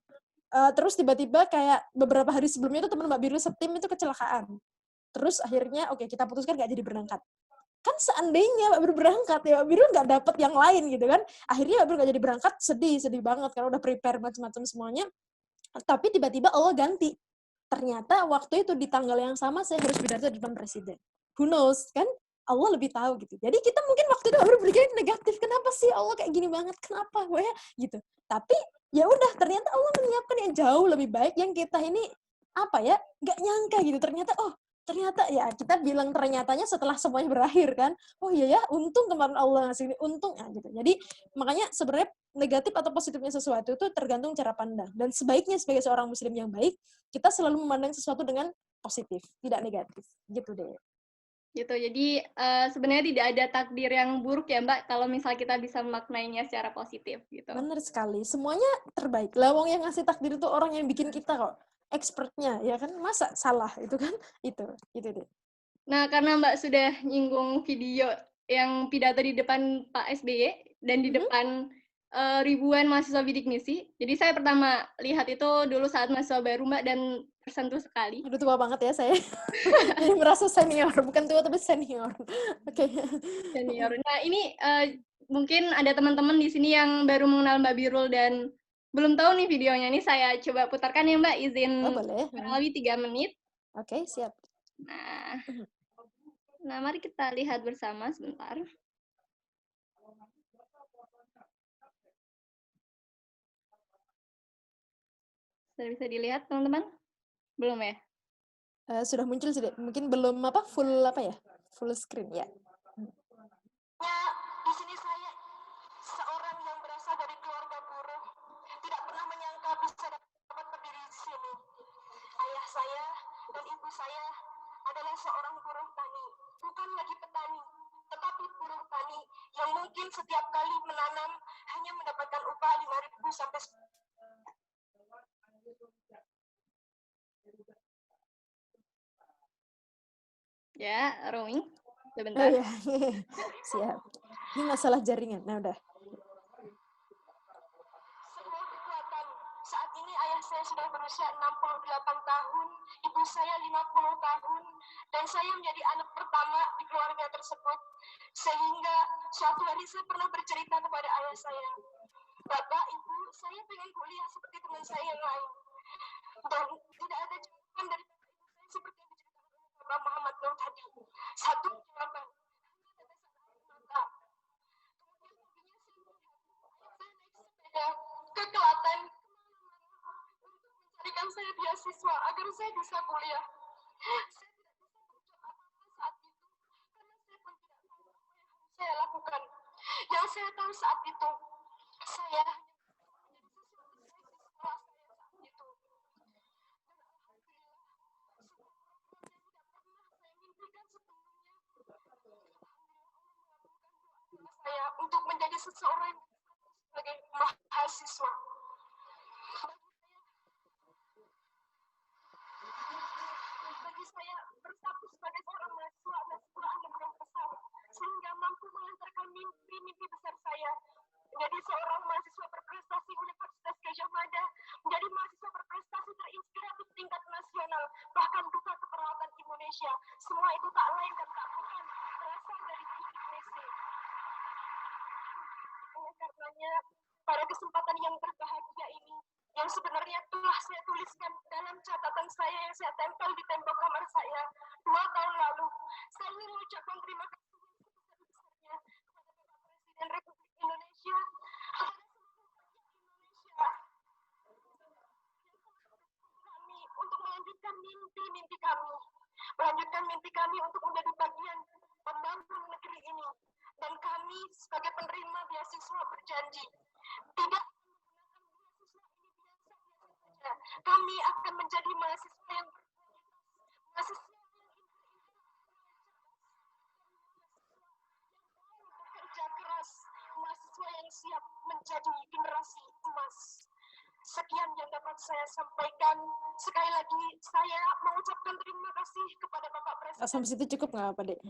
Terus tiba-tiba kayak beberapa hari sebelumnya itu teman Mbak Birul setim itu kecelakaan. Terus akhirnya oke, kita putuskan nggak jadi berangkat. Kan seandainya Mbak Birul berangkat ya Mbak Birul nggak dapet yang lain gitu kan. Akhirnya Mbak Birul nggak jadi berangkat, sedih banget karena udah prepare macam-macam semuanya. Tapi tiba-tiba Allah ganti. Ternyata waktu itu di tanggal yang sama saya harus pidato di depan presiden. Who knows kan? Allah lebih tahu gitu. Jadi kita mungkin waktu itu berpikir negatif. Kenapa sih Allah kayak gini banget? Kenapa? Gue gitu. Tapi ya udah ternyata Allah menyiapkan yang jauh lebih baik yang kita ini nggak nyangka gitu. Ternyata ya kita bilang ternyatanya setelah semuanya berakhir kan. Oh iya ya, untung kemarin Allah ngasih ini, untung ya gitu. Jadi makanya sebenarnya negatif atau positifnya sesuatu itu tergantung cara pandang. Dan sebaiknya sebagai seorang muslim yang baik, kita selalu memandang sesuatu dengan positif, tidak negatif. Gitu deh. Gitu, jadi sebenarnya tidak ada takdir yang buruk ya Mbak, kalau misal kita bisa memaknainya secara positif gitu. Benar sekali, semuanya terbaik. Lawang yang ngasih takdir itu orang yang bikin kita kok, expertnya, ya kan? Masa salah itu kan? Itu deh. Nah, karena Mbak sudah nyinggung video yang pidato di depan Pak SBY dan di depan ribuan mahasiswa bidik misi, jadi saya pertama lihat itu dulu saat mahasiswa baru Mbak dan tersentuh sekali. Udah tua banget ya saya. Jadi merasa senior, bukan tua tapi senior. Oke. Senior. Nah, ini mungkin ada teman-teman di sini yang baru mengenal Mbak Birul dan belum tahu nih videonya. Ini saya coba putarkan ya Mbak, izin Boleh. kurang lebih 3 menit. Oke, siap. Nah, mari kita lihat bersama sebentar. Sudah bisa dilihat teman-teman? Belum ya? Sudah muncul sih, mungkin belum full screen ya. Di sini saya seorang yang berasal dari keluarga buruh, tidak pernah menyangka bisa dapat berdiri di sini. Ayah saya dan ibu saya adalah seorang buruh tani, bukan lagi petani, tetapi buruh tani yang mungkin setiap kali menanam hanya mendapatkan upah 5.000 sampai ya, roaming. Sebentar. Oh, ya. Siap. Ini masalah jaringan. Nah, udah. Sebuah kekuatan. Saat ini ayah saya sudah berusia 68 tahun, ibu saya 50 tahun, dan saya menjadi anak pertama di keluarga tersebut. Sehingga suatu hari saya pernah bercerita kepada ayah saya, Bapak, Ibu, saya pengen kuliah seperti teman saya yang lain. Dan tidak ada jawaban dari saya seperti yang diceritakan Bapak Muhammad Nur tadi. Satu jawaban. Ke Klaten untuk mencarikan saya beasiswa agar saya bisa kuliah. Saya tidak bisa berbuat apa-apa saat itu karena saya pun tidak tahu apa yang harus saya lakukan. Yang saya tahu saat itu, saya hanya menjadi sesuatu baik di sekolah saya saat itu. Dan alhamdulillah, semua program yang tidak pernah saya mimpikan sebelumnya, saya untuk menjadi seseorang sebagai mahasiswa. Bagi saya, bersatu sebagai seorang mahasiswa adalah sebuah anugerah besar, sehingga mampu mengantarkan mimpi-mimpi besar saya menjadi seorang mahasiswa berprestasi Universitas Gadjah Mada, menjadi mahasiswa berprestasi terinspiratif tingkat nasional, bahkan duta keperawatan Indonesia. Semua itu tak lain dan tak bukan berasal dari bidik misi. karenanya pada kesempatan yang berbahagia ini, yang sebenarnya telah saya tuliskan dalam catatan saya yang saya tempel di tembok kamar saya 2 tahun lalu, saya ingin mengucapkan terima kasih yang sebesar-besarnya kepada Bapak Presiden Republik Indonesia, kepada kami untuk melanjutkan mimpi kami untuk menjadi bagian membangun negeri ini. Dan kami sebagai penerima beasiswa berjanji tidak kami akan menjadi mahasiswa yang bekerja keras, mahasiswa yang siap menjadi generasi emas. Sekian yang dapat saya sampaikan. Sekali lagi saya mengucapkan terima kasih kepada Bapak Presiden. Sampai situ cukup nggak apa, Dek?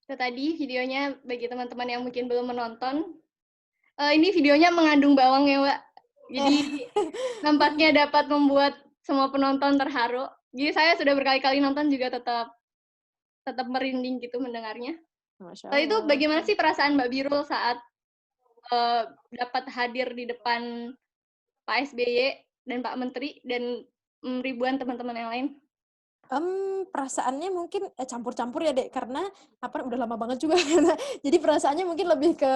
Itu tadi videonya bagi teman-teman yang mungkin belum menonton. Ini videonya mengandung bawang ya, Mbak. Jadi nampaknya dapat membuat semua penonton terharu. Jadi saya sudah berkali-kali nonton juga tetap merinding gitu mendengarnya. Masya Lalu itu Allah. bagaimana sih perasaan Mbak Birul saat dapat hadir di depan Pak SBY dan Pak Menteri dan ribuan teman-teman yang lain? Perasaannya mungkin campur-campur ya, Dek, karena udah lama banget juga. Jadi perasaannya mungkin lebih ke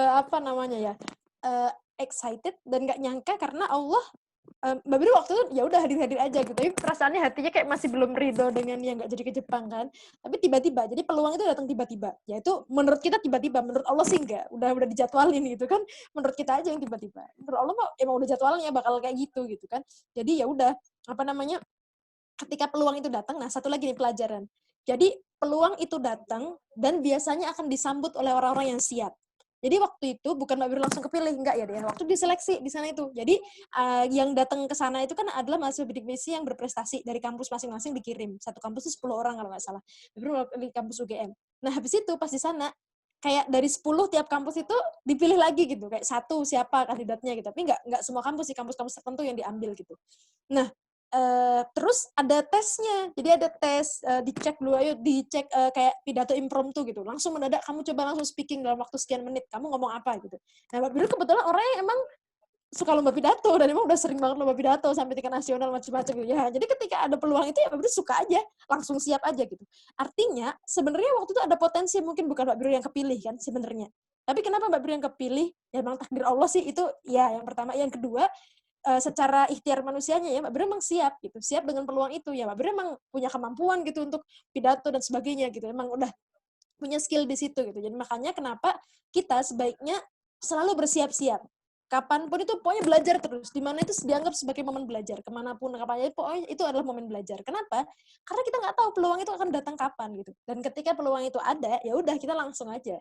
excited dan nggak nyangka karena Allah, Mbak Biri waktu itu ya udah hadir-hadir aja gitu. Tapi perasaannya hatinya kayak masih belum ridho dengan yang nggak jadi ke Jepang kan. Tapi tiba-tiba, jadi peluang itu datang tiba-tiba. Yaitu menurut kita tiba-tiba, menurut Allah sih enggak. Udah dijadwalin gitu kan. Menurut kita aja yang tiba-tiba. Menurut Allah mah emang udah jadwalnya bakal kayak gitu kan. Jadi ya udah ketika peluang itu datang, nah satu lagi nih pelajaran. Jadi peluang itu datang dan biasanya akan disambut oleh orang-orang yang siap. Jadi waktu itu bukan Mbak Bir langsung kepilih, enggak ya dia. Waktu diseleksi di sana itu. Jadi yang datang ke sana itu kan adalah mahasiswa bidik misi yang berprestasi dari kampus masing-masing dikirim. Satu kampus itu 10 orang kalau nggak salah. Mbak Bir di kampus UGM. Nah habis itu pas di sana kayak dari 10 tiap kampus itu dipilih lagi gitu. Kayak satu siapa kandidatnya gitu. Tapi nggak semua kampus sih, kampus-kampus tertentu yang diambil gitu. Nah, terus ada tesnya, jadi ada tes, dicek dulu, dicek kayak pidato impromptu gitu, langsung mendadak kamu coba langsung speaking dalam waktu sekian menit, kamu ngomong apa gitu. Nah Mbak Biru kebetulan orangnya emang suka lomba pidato dan emang udah sering banget lomba pidato sampai tingkat nasional macam-macam gitu ya. Jadi ketika ada peluang itu ya Mbak Biru suka aja, langsung siap aja gitu. Artinya sebenarnya waktu itu ada potensi mungkin bukan Mbak Biru yang kepilih kan sebenarnya. Tapi kenapa Mbak Biru yang kepilih? Ya emang takdir Allah sih itu ya yang pertama, yang kedua secara ikhtiar manusianya ya Mbak Bira emang siap gitu, siap dengan peluang itu ya Mbak Bira emang punya kemampuan gitu untuk pidato dan sebagainya gitu, emang udah punya skill di situ gitu. Jadi makanya kenapa kita sebaiknya selalu bersiap-siap. Kapanpun itu pokoknya belajar terus, di mana itu dianggap sebagai momen belajar, kemanapun, kapan aja, pokoknya itu adalah momen belajar. Kenapa? Karena kita nggak tahu peluang itu akan datang kapan gitu. Dan ketika peluang itu ada, ya udah kita langsung aja.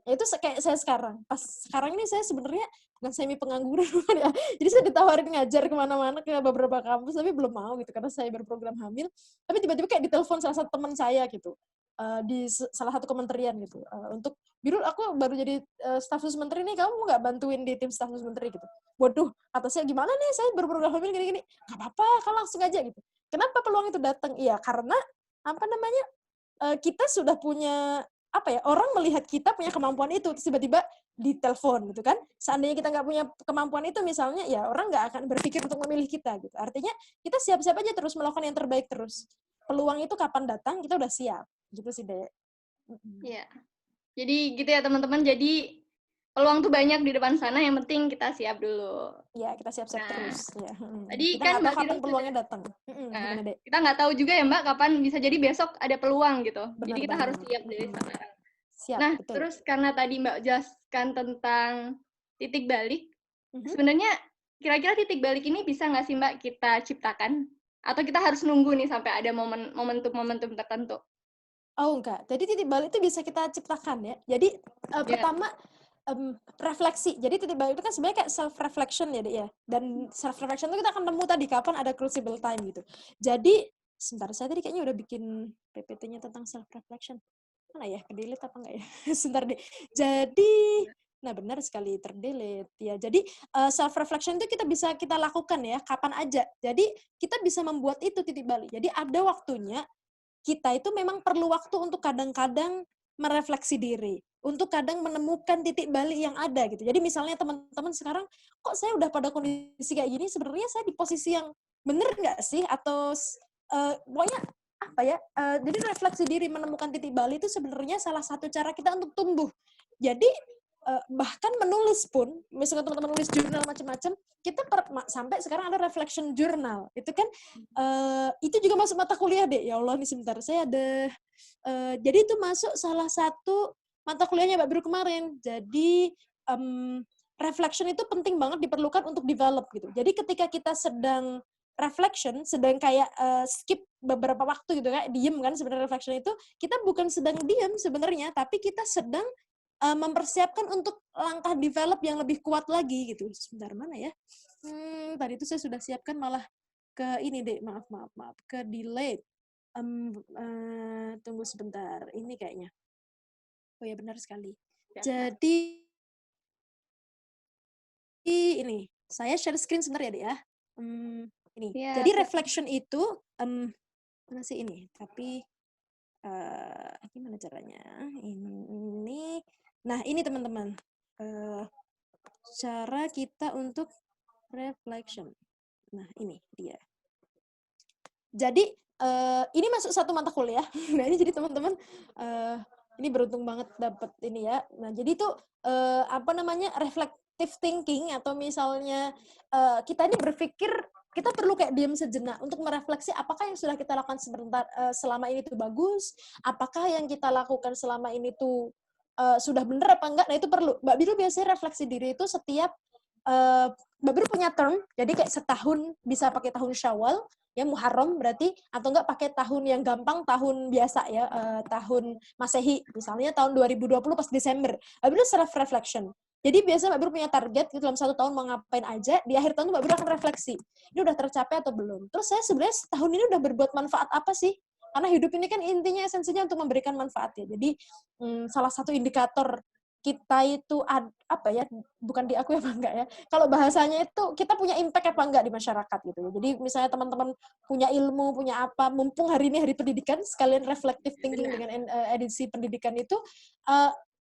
Ya itu kayak saya sekarang. Pas sekarang ini saya sebenarnya bukan semi pengangguran ya. Jadi saya ditawarin ngajar kemana-mana ke beberapa kampus, tapi belum mau gitu karena saya berprogram hamil. Tapi tiba-tiba kayak ditelepon salah satu teman saya gitu. Di salah satu kementerian gitu. Untuk Birul, aku baru jadi staf khusus menteri nih, kamu nggak bantuin di tim staf khusus menteri gitu. Waduh, kata saya gimana nih, saya berprogram hamil gini-gini. Nggak apa-apa, kan langsung aja gitu. Kenapa peluang itu datang? Iya, karena kita sudah punya orang melihat kita punya kemampuan itu, terus tiba-tiba ditelepon gitu kan. Seandainya kita nggak punya kemampuan itu misalnya, ya orang nggak akan berpikir untuk memilih kita gitu. Artinya kita siap-siap aja terus melakukan yang terbaik terus. Peluang itu kapan datang, kita udah siap. Gitu sih, Dek. Iya. Jadi gitu ya teman-teman, jadi peluang tuh banyak di depan sana, yang penting kita siap dulu. Iya, kita siap-siap terus. Ya. Tadi Kita kan nggak tahu Mbak kapan peluangnya datang. Gimana, Dek? Kita nggak tahu juga ya Mbak, kapan bisa jadi besok ada peluang gitu. Benar jadi kita banget. harus siap dari sekarang. Siap, Nah, betul. terus karena tadi Mbak jelaskan tentang titik balik, sebenarnya kira-kira titik balik ini bisa nggak sih Mbak kita ciptakan? Atau kita harus nunggu nih sampai ada momentum tertentu? Oh, enggak. Jadi titik balik itu bisa kita ciptakan ya. Jadi pertama refleksi. Jadi titik balik itu kan sebenarnya kayak self reflection ya, Dek ya. Dan self reflection itu kita akan nemu tadi kapan ada crucible time gitu. Jadi sebentar, saya tadi kayaknya udah bikin PPT-nya tentang self reflection. Mana ya? Ke-delete apa enggak ya? Sebentar deh. Jadi nah benar sekali, terdelete ya. Jadi self reflection itu kita lakukan ya kapan aja. Jadi kita bisa membuat itu titik balik. Jadi ada waktunya kita itu memang perlu waktu untuk kadang-kadang merefleksi diri. untuk kadang menemukan titik balik yang ada gitu. Jadi misalnya teman-teman sekarang, kok saya udah pada kondisi kayak gini, sebenarnya saya di posisi yang bener nggak sih? Atau pokoknya apa ya? Jadi refleksi diri menemukan titik balik itu sebenarnya salah satu cara kita untuk tumbuh. Jadi bahkan menulis pun, misalnya teman-teman nulis jurnal macam-macam, kita sampai sekarang ada reflection journal. Itu kan itu juga masuk mata kuliah deh. Ya Allah, nih sebentar saya ada jadi itu masuk salah satu mata kuliahnya Mbak Biru kemarin. Jadi reflection itu penting banget diperlukan untuk develop gitu. Jadi ketika kita sedang reflection, sedang kayak skip beberapa waktu gitu, kayak diem kan sebenarnya reflection itu, kita bukan sedang diem sebenarnya, tapi kita sedang mempersiapkan untuk langkah develop yang lebih kuat lagi gitu. Sebentar, mana ya? Tadi itu saya sudah siapkan malah ke ini deh, maaf, ke delete. Tunggu sebentar, ini kayaknya. Oh ya, benar sekali. Jadi ini, saya share screen sebentar ya, Dek ya. Ini. Ya, Jadi reflection itu mana sih ini? Tapi gimana caranya? Ini. Nah, ini teman-teman. Cara kita untuk reflection. Nah, ini dia. Jadi ini masuk satu mata kuliah. Nah, ini jadi teman-teman ini beruntung banget dapat ini ya. Nah, jadi itu apa namanya? Reflective thinking atau misalnya kita ini berpikir kita perlu kayak diam sejenak untuk merefleksi apakah yang sudah kita lakukan sebentar selama ini tuh bagus, apakah yang kita lakukan selama ini tuh sudah benar apa enggak. Nah, itu perlu. Mbak Biru biasanya refleksi diri itu setiap Mbak Biru punya term, jadi kayak setahun bisa pakai tahun Syawal, ya Muharram berarti, atau enggak pakai tahun yang gampang, tahun biasa ya, tahun Masehi, misalnya tahun 2020 pas Desember. Mbak Biru self-reflection. Jadi biasanya Mbak Biru punya target, gitu, dalam 1 tahun mau ngapain aja, di akhir tahun Mbak Biru akan refleksi. Ini udah tercapai atau belum? Terus saya sebenarnya setahun ini udah berbuat manfaat apa sih? Karena hidup ini kan intinya, esensinya untuk memberikan manfaat ya. Jadi salah satu indikator kita itu apa ya, bukan diakui apa enggak ya, kalau bahasanya itu kita punya impact apa enggak di masyarakat gitu. Jadi misalnya teman-teman punya ilmu, punya apa, mumpung hari ini hari pendidikan, sekalian reflective thinking dengan edisi pendidikan itu,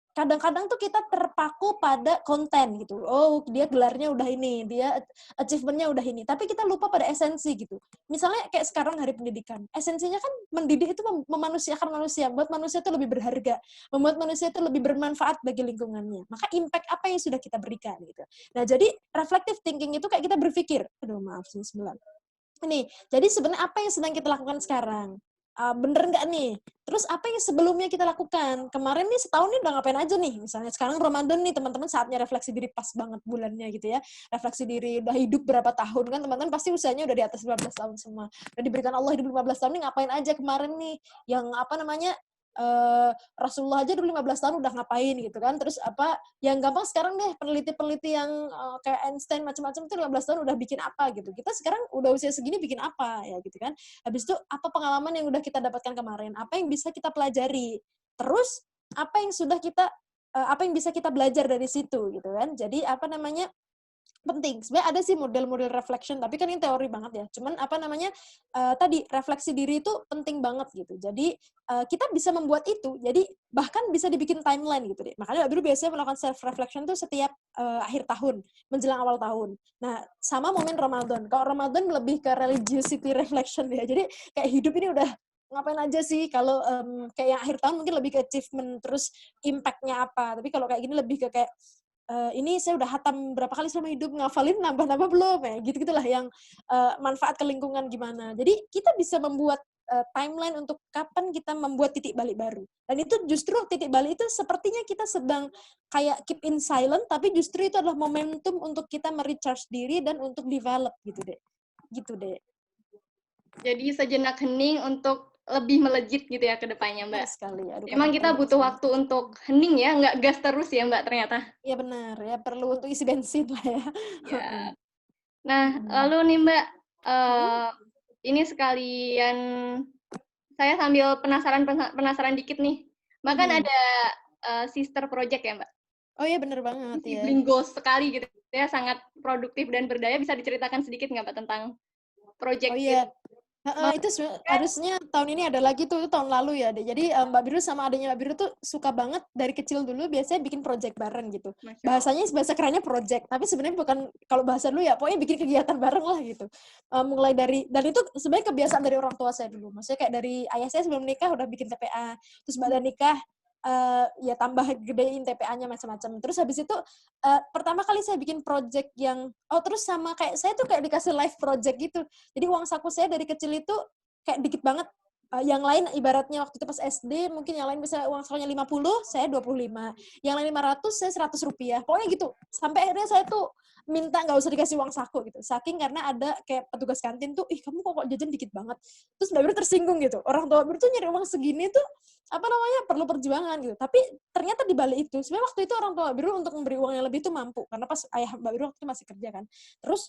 kadang-kadang tuh kita terpaku pada konten gitu. Oh, dia gelarnya udah ini, dia achievement-nya udah ini. Tapi kita lupa pada esensi gitu. Misalnya kayak sekarang hari pendidikan. Esensinya kan mendidik itu memanusiakan manusia, membuat manusia itu lebih berharga, membuat manusia itu lebih bermanfaat bagi lingkungannya. Maka impact apa yang sudah kita berikan gitu. Nah, jadi reflective thinking itu kayak kita berpikir, aduh maaf sih sebelah. Ini, jadi sebenarnya apa yang sedang kita lakukan sekarang? Bener nggak nih? Terus apa yang sebelumnya kita lakukan? Kemarin nih setahun nih udah ngapain aja nih? Misalnya sekarang Ramadan nih teman-teman saatnya refleksi diri pas banget bulannya gitu ya. Refleksi diri udah hidup berapa tahun kan teman-teman pasti usianya udah di atas 15 tahun semua. Udah diberikan Allah hidup 15 tahun nih ngapain aja kemarin nih? Yang apa namanya? Rasulullah aja dulu 15 tahun udah ngapain gitu kan. Terus apa yang gampang sekarang deh peneliti-peneliti yang kayak Einstein macam-macam itu 15 tahun udah bikin apa gitu. Kita sekarang udah usia segini bikin apa ya gitu kan. Habis itu apa pengalaman yang udah kita dapatkan kemarin? Apa yang bisa kita pelajari? Terus apa yang sudah kita apa yang bisa kita belajar dari situ gitu kan. Jadi apa namanya? Penting. Sebenarnya ada sih model-model reflection, tapi kan ini teori banget ya. Cuman apa namanya, tadi refleksi diri itu penting banget gitu. Jadi kita bisa membuat itu. Jadi bahkan bisa dibikin timeline gitu deh. Makanya Mbak Biru biasanya melakukan self reflection tuh setiap akhir tahun, menjelang awal tahun. Nah, sama momen Ramadan. Kalau Ramadan lebih ke religiosity reflection ya. Jadi kayak hidup ini udah ngapain aja sih, kalau kayak yang akhir tahun mungkin lebih ke achievement, terus impact-nya apa. Tapi kalau kayak gini lebih ke kayak ini saya udah hatam berapa kali selama hidup, ngafalin nambah-nambah belum ya, gitu-gitulah yang manfaat ke lingkungan gimana. Jadi kita bisa membuat timeline untuk kapan kita membuat titik balik baru. Dan itu justru titik balik itu sepertinya kita sedang kayak keep in silent, tapi justru itu adalah momentum untuk kita merecharge diri dan untuk develop gitu deh. Gitu deh. Jadi sejenak hening untuk lebih melejit gitu ya ke depannya, Mbak. Benar sekali. Aduh, Emang kita butuh waktu untuk hening ya, nggak gas terus ya, Mbak, ternyata. Iya benar, ya perlu untuk isi bensin lah ya. Ya. Nah, lalu nih Mbak, ini sekalian saya sambil penasaran dikit nih. Mbak kan ada sister project ya, Mbak? Oh iya benar banget ya. Sibling goals sekali gitu ya, sangat produktif dan berdaya. Bisa diceritakan sedikit nggak Mbak tentang project Oh iya. Itu harusnya tahun ini ada lagi tuh, itu tahun lalu ya, Dek. Jadi Mbak Biru sama adanya Mbak Biru tuh suka banget dari kecil dulu biasanya bikin project bareng gitu. Bahasanya bahasa kerennya project, tapi sebenarnya bukan kalau bahasa dulu ya, pokoknya bikin kegiatan bareng lah gitu. Mulai dari dan itu sebenarnya kebiasaan dari orang tua saya dulu. Maksudnya kayak dari ayah saya sebelum nikah udah bikin TPA, terus Mbak udah nikah ya tambah gedein TPA-nya macam-macam. Terus habis itu pertama kali saya bikin project yang terus sama kayak saya tuh kayak dikasih live project gitu. Jadi uang saku saya dari kecil itu kayak dikit banget. Yang lain ibaratnya waktu itu pas SD mungkin yang lain bisa uang sakunya 50, saya 25. Yang lain 500, saya 100 rupiah. Pokoknya gitu. Sampai akhirnya saya tuh minta nggak usah dikasih uang saku gitu. Saking karena ada kayak petugas kantin tuh, kamu kok jajan dikit banget. Terus Mbak Biru tersinggung gitu. Orang tua Mbak Biru tuh nyari uang segini tuh apa namanya perlu perjuangan gitu. Tapi ternyata di balik itu, sebenarnya waktu itu orang tua Mbak Biru untuk memberi uang yang lebih itu mampu. Karena pas ayah Mbak Biru waktu itu masih kerja kan. Terus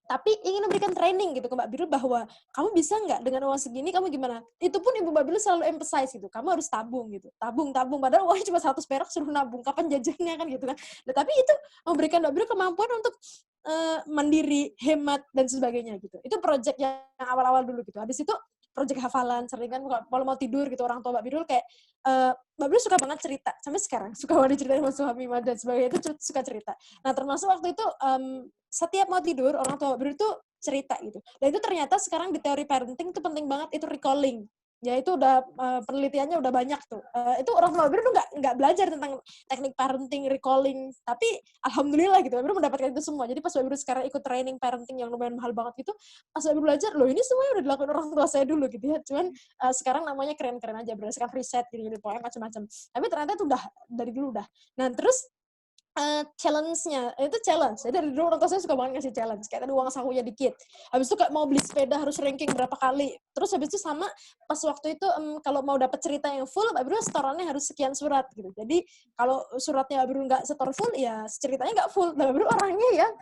tapi ingin memberikan training gitu ke Mbak Biru bahwa kamu bisa nggak dengan uang segini kamu gimana? Itu pun Ibu Mbak Biru selalu emphasize gitu, kamu harus tabung gitu, tabung. Padahal uangnya cuma 100 perak suruh nabung, kapan jajannya kan gitu kan. Nah, tapi itu memberikan Mbak Biru kemampuan untuk mandiri, hemat dan sebagainya gitu. Itu project yang awal-awal dulu gitu. Habis itu project hafalan, sering kan kalau mau tidur gitu orang tua Mbak Biru kayak Mbak Biru suka banget cerita sampai sekarang, suka banget diceritain sama suami dan sebagainya itu suka cerita. Nah termasuk waktu itu setiap mau tidur orang tua Mbak Biru itu cerita gitu. Dan itu ternyata sekarang di teori parenting itu penting banget itu recalling. Ya itu udah penelitiannya udah banyak tuh. Itu orang tua Mbak Biru tuh nggak belajar tentang teknik parenting, recalling, tapi alhamdulillah gitu Mbak Biru mendapatkan itu semua. Jadi pas Mbak Biru sekarang ikut training parenting yang lumayan mahal banget gitu, pas Mbak Biru belajar, loh ini semuanya udah dilakukan orang tua saya dulu gitu ya. Cuman sekarang namanya keren-keren aja berdasarkan riset gitu, pokoknya macam-macam. Tapi ternyata itu udah dari dulu udah. Nah terus challenge-nya, itu challenge. Jadi dari dulu orang tua saya suka banget ngasih challenge. Kayak tadi uang sakunya dikit. Habis itu kayak mau beli sepeda harus ranking berapa kali. Terus habis itu sama pas waktu itu kalau mau dapat cerita yang full, Mbak Biru setorannya harus sekian surat gitu. Jadi kalau suratnya Mbak Biru nggak setor full, ya ceritanya nggak full. Mbak Biru orangnya yang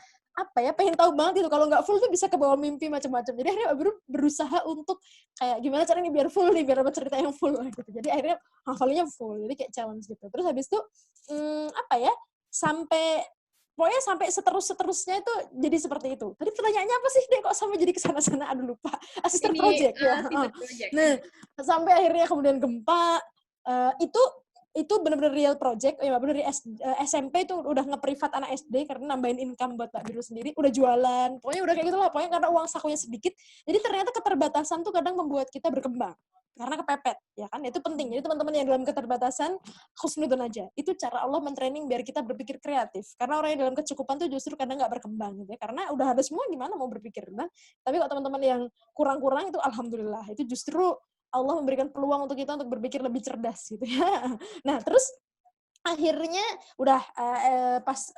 pengen tahu banget gitu. Kalau nggak full tuh bisa kebawa mimpi macam-macam. Jadi akhirnya Mbak Biru berusaha untuk kayak gimana caranya biar full nih, biar dapat cerita yang full gitu. Jadi akhirnya hafalinnya full. Jadi kayak challenge gitu. Terus habis itu pokoknya sampai seterusnya itu jadi seperti itu. Tadi pertanyaannya apa sih, Dek? Kok sampai jadi kesana-sana? Aduh, lupa. Assistant project ya. Nah, sampai akhirnya kemudian gempa, itu benar-benar real project. Ya, benar dari SMP itu udah nge-privat anak SD karena nambahin income buat Mbak Biru sendiri. Udah jualan. Pokoknya udah kayak gitu lah. Pokoknya karena uang sakunya sedikit. Jadi ternyata keterbatasan tuh kadang membuat kita berkembang. Karena kepepet, ya kan? Itu penting. Jadi teman-teman yang dalam keterbatasan, husnudon aja. Itu cara Allah mentraining biar kita berpikir kreatif. Karena orang yang dalam kecukupan tuh justru kadang nggak berkembang gitu ya. Karena udah ada semua gimana mau berpikir kan? Tapi kalau teman-teman yang kurang-kurang itu alhamdulillah. Itu justru Allah memberikan peluang untuk kita untuk berpikir lebih cerdas gitu ya. Nah, terus akhirnya udah pas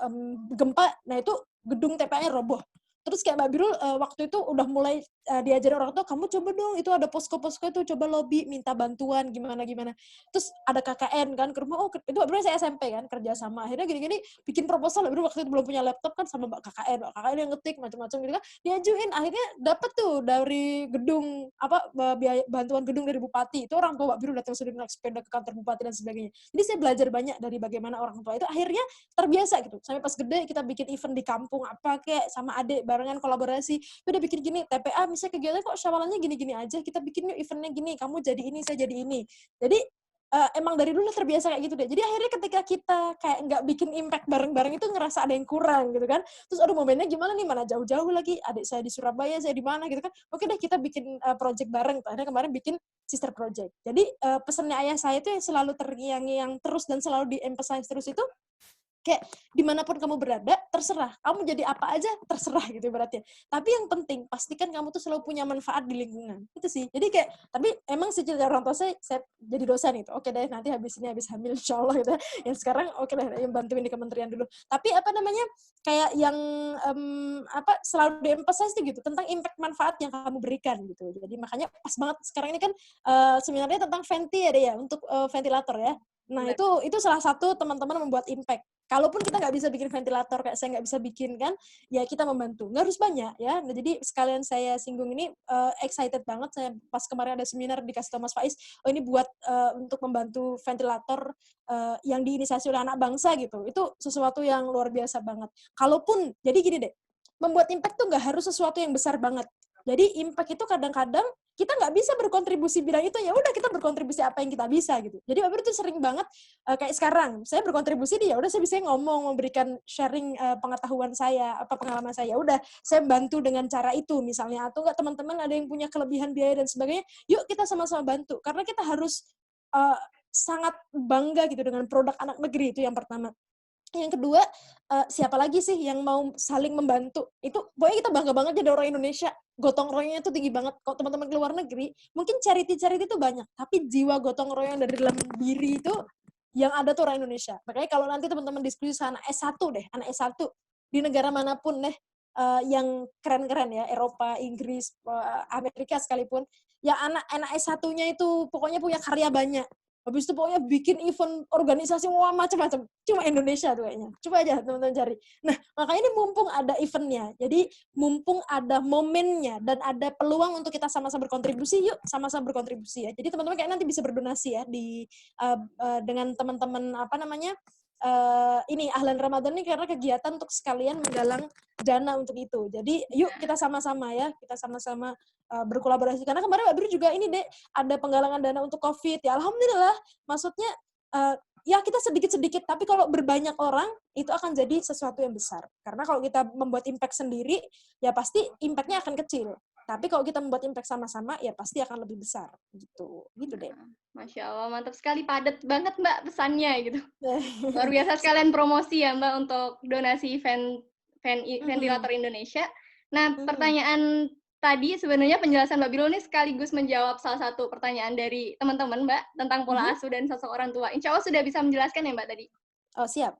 gempa, nah itu gedung TPA-nya roboh. Terus kayak Mbak Birul waktu itu udah mulai diajarin orang tua, kamu coba dong, itu ada posko-posko itu, coba lobby, minta bantuan, gimana-gimana. Terus ada KKN kan, ke rumah, itu Mbak Birul saya SMP kan, kerja sama. Akhirnya gini-gini, bikin proposal, Mbak Birul waktu itu belum punya laptop kan, sama Mbak KKN yang ngetik, macam-macam gitu kan, diajuin, akhirnya dapet tuh dari gedung, bantuan gedung dari Bupati, itu orang tua Mbak Birul datang sendiri naik sepeda ke kantor Bupati dan sebagainya. Jadi saya belajar banyak dari bagaimana orang tua itu akhirnya terbiasa gitu. Sampai pas gede kita bikin event di kampung apa kayak sama adik barengan kolaborasi. Udah bikin gini, TPA misalnya kegiatan kok syawalannya gini-gini aja, kita bikin yuk eventnya gini, kamu jadi ini, saya jadi ini. Jadi emang dari dulu terbiasa kayak gitu deh. Jadi akhirnya ketika kita kayak nggak bikin impact bareng-bareng itu ngerasa ada yang kurang gitu kan. Terus aduh momennya gimana nih, mana jauh-jauh lagi, adik saya di Surabaya, saya di mana gitu kan. Oke deh kita bikin project bareng. Akhirnya kemarin bikin sister project. Jadi pesannya ayah saya itu yang selalu terngiang-ngiang terus dan selalu di-emphasize terus itu, kayak dimanapun kamu berada, terserah. Kamu jadi apa aja, terserah gitu ibaratnya. Tapi yang penting, pastikan kamu tuh selalu punya manfaat di lingkungan. Itu sih. Jadi kayak, tapi emang sih orang tua saya jadi dosen itu. Oke deh, nanti habis hamil insya Allah gitu. Yang sekarang oke deh, yang bantuin di kementerian dulu. Tapi kayak yang selalu di-emphasize gitu, tentang impact manfaat yang kamu berikan gitu. Jadi makanya pas banget sekarang ini kan seminarnya tentang venti ya, untuk ventilator ya. Nah, itu salah satu teman-teman membuat impact. Kalaupun kita nggak bisa bikin ventilator, kayak saya nggak bisa bikin kan, ya kita membantu. Nggak harus banyak ya. Nah, jadi sekalian saya singgung ini, excited banget. Saya pas kemarin ada seminar dikasih Thomas Faiz, ini buat untuk membantu ventilator yang diinisiasi oleh anak bangsa gitu. Itu sesuatu yang luar biasa banget. Kalaupun, jadi gini deh, membuat impact tuh nggak harus sesuatu yang besar banget. Jadi impact itu kadang-kadang kita nggak bisa berkontribusi bidang itu, ya udah kita berkontribusi apa yang kita bisa gitu. Jadi Mbak Bir tuh sering banget kayak sekarang saya berkontribusi ya udah saya bisa ngomong, memberikan sharing pengetahuan saya, apa pengalaman saya, ya udah saya bantu dengan cara itu misalnya, atau enggak teman-teman ada yang punya kelebihan biaya dan sebagainya, yuk kita sama-sama bantu karena kita harus sangat bangga gitu dengan produk anak negeri, itu yang pertama. Yang kedua, siapa lagi sih yang mau saling membantu? Itu pokoknya kita bangga banget jadi orang Indonesia, gotong royongnya tuh tinggi banget. Kalau teman-teman ke luar negeri, mungkin charity-charity itu banyak, tapi jiwa gotong royong dari dalam diri itu yang ada tuh orang Indonesia. Makanya kalau nanti teman-teman diskusi sama anak S1 deh, anak S1 di negara manapun deh, yang keren-keren ya, Eropa, Inggris, Amerika sekalipun, ya anak S1-nya itu pokoknya punya karya banyak. Habis itu pokoknya bikin event organisasi wah macam-macam. Cuma Indonesia tuh kayaknya. Coba aja teman-teman cari. Nah, makanya ini mumpung ada eventnya. Jadi mumpung ada momennya dan ada peluang untuk kita sama-sama berkontribusi, yuk sama-sama berkontribusi ya. Jadi teman-teman kayak nanti bisa berdonasi ya di dengan teman-teman ini Ahlan Ramadan ini karena kegiatan untuk sekalian menggalang dana untuk itu. Jadi yuk kita sama-sama ya, kita sama-sama berkolaborasi. Karena kemarin Mbak Bri juga ini deh ada penggalangan dana untuk COVID. Ya alhamdulillah, maksudnya ya kita sedikit-sedikit, tapi kalau berbanyak orang itu akan jadi sesuatu yang besar. Karena kalau kita membuat impact sendiri, ya pasti impact-nya akan kecil. Tapi kalau kita membuat impact sama-sama, ya pasti akan lebih besar. Gitu deh. Masya Allah, mantap sekali, padat banget Mbak pesannya gitu. Luar biasa sekalian promosi ya Mbak untuk donasi ventilator Indonesia. Nah, pertanyaan tadi sebenarnya penjelasan Mbak Birul ini sekaligus menjawab salah satu pertanyaan dari teman-teman Mbak tentang pola asuh dan sosok orang tua. Insya Allah sudah bisa menjelaskan ya Mbak tadi? Oh siap.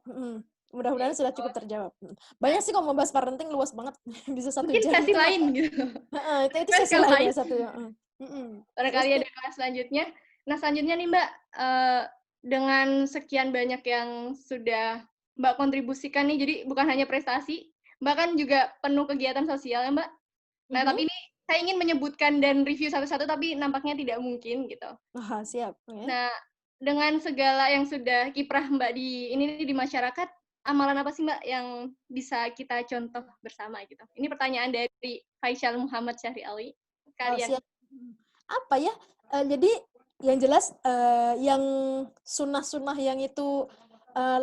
Mudah-mudahan sudah cukup terjawab. Banyak sih kalau mau bahas parenting luas banget. Bisa 1 jam. Mungkin sesi lain gitu. Itu sesi lain ya satu. Barangkali ada kelas selanjutnya. Nah selanjutnya nih Mbak, dengan sekian banyak yang sudah Mbak kontribusikan nih, jadi bukan hanya prestasi, Mbak kan juga penuh kegiatan sosial ya Mbak. Nah tapi ini saya ingin menyebutkan dan review satu-satu, tapi nampaknya tidak mungkin gitu. Siap. Okay. Nah dengan segala yang sudah kiprah Mbak di masyarakat, amalan apa sih Mbak yang bisa kita contoh bersama gitu? Ini pertanyaan dari Faisal Muhammad Syahri Ali. Kalian. Apa ya? Jadi yang jelas yang sunnah-sunnah yang itu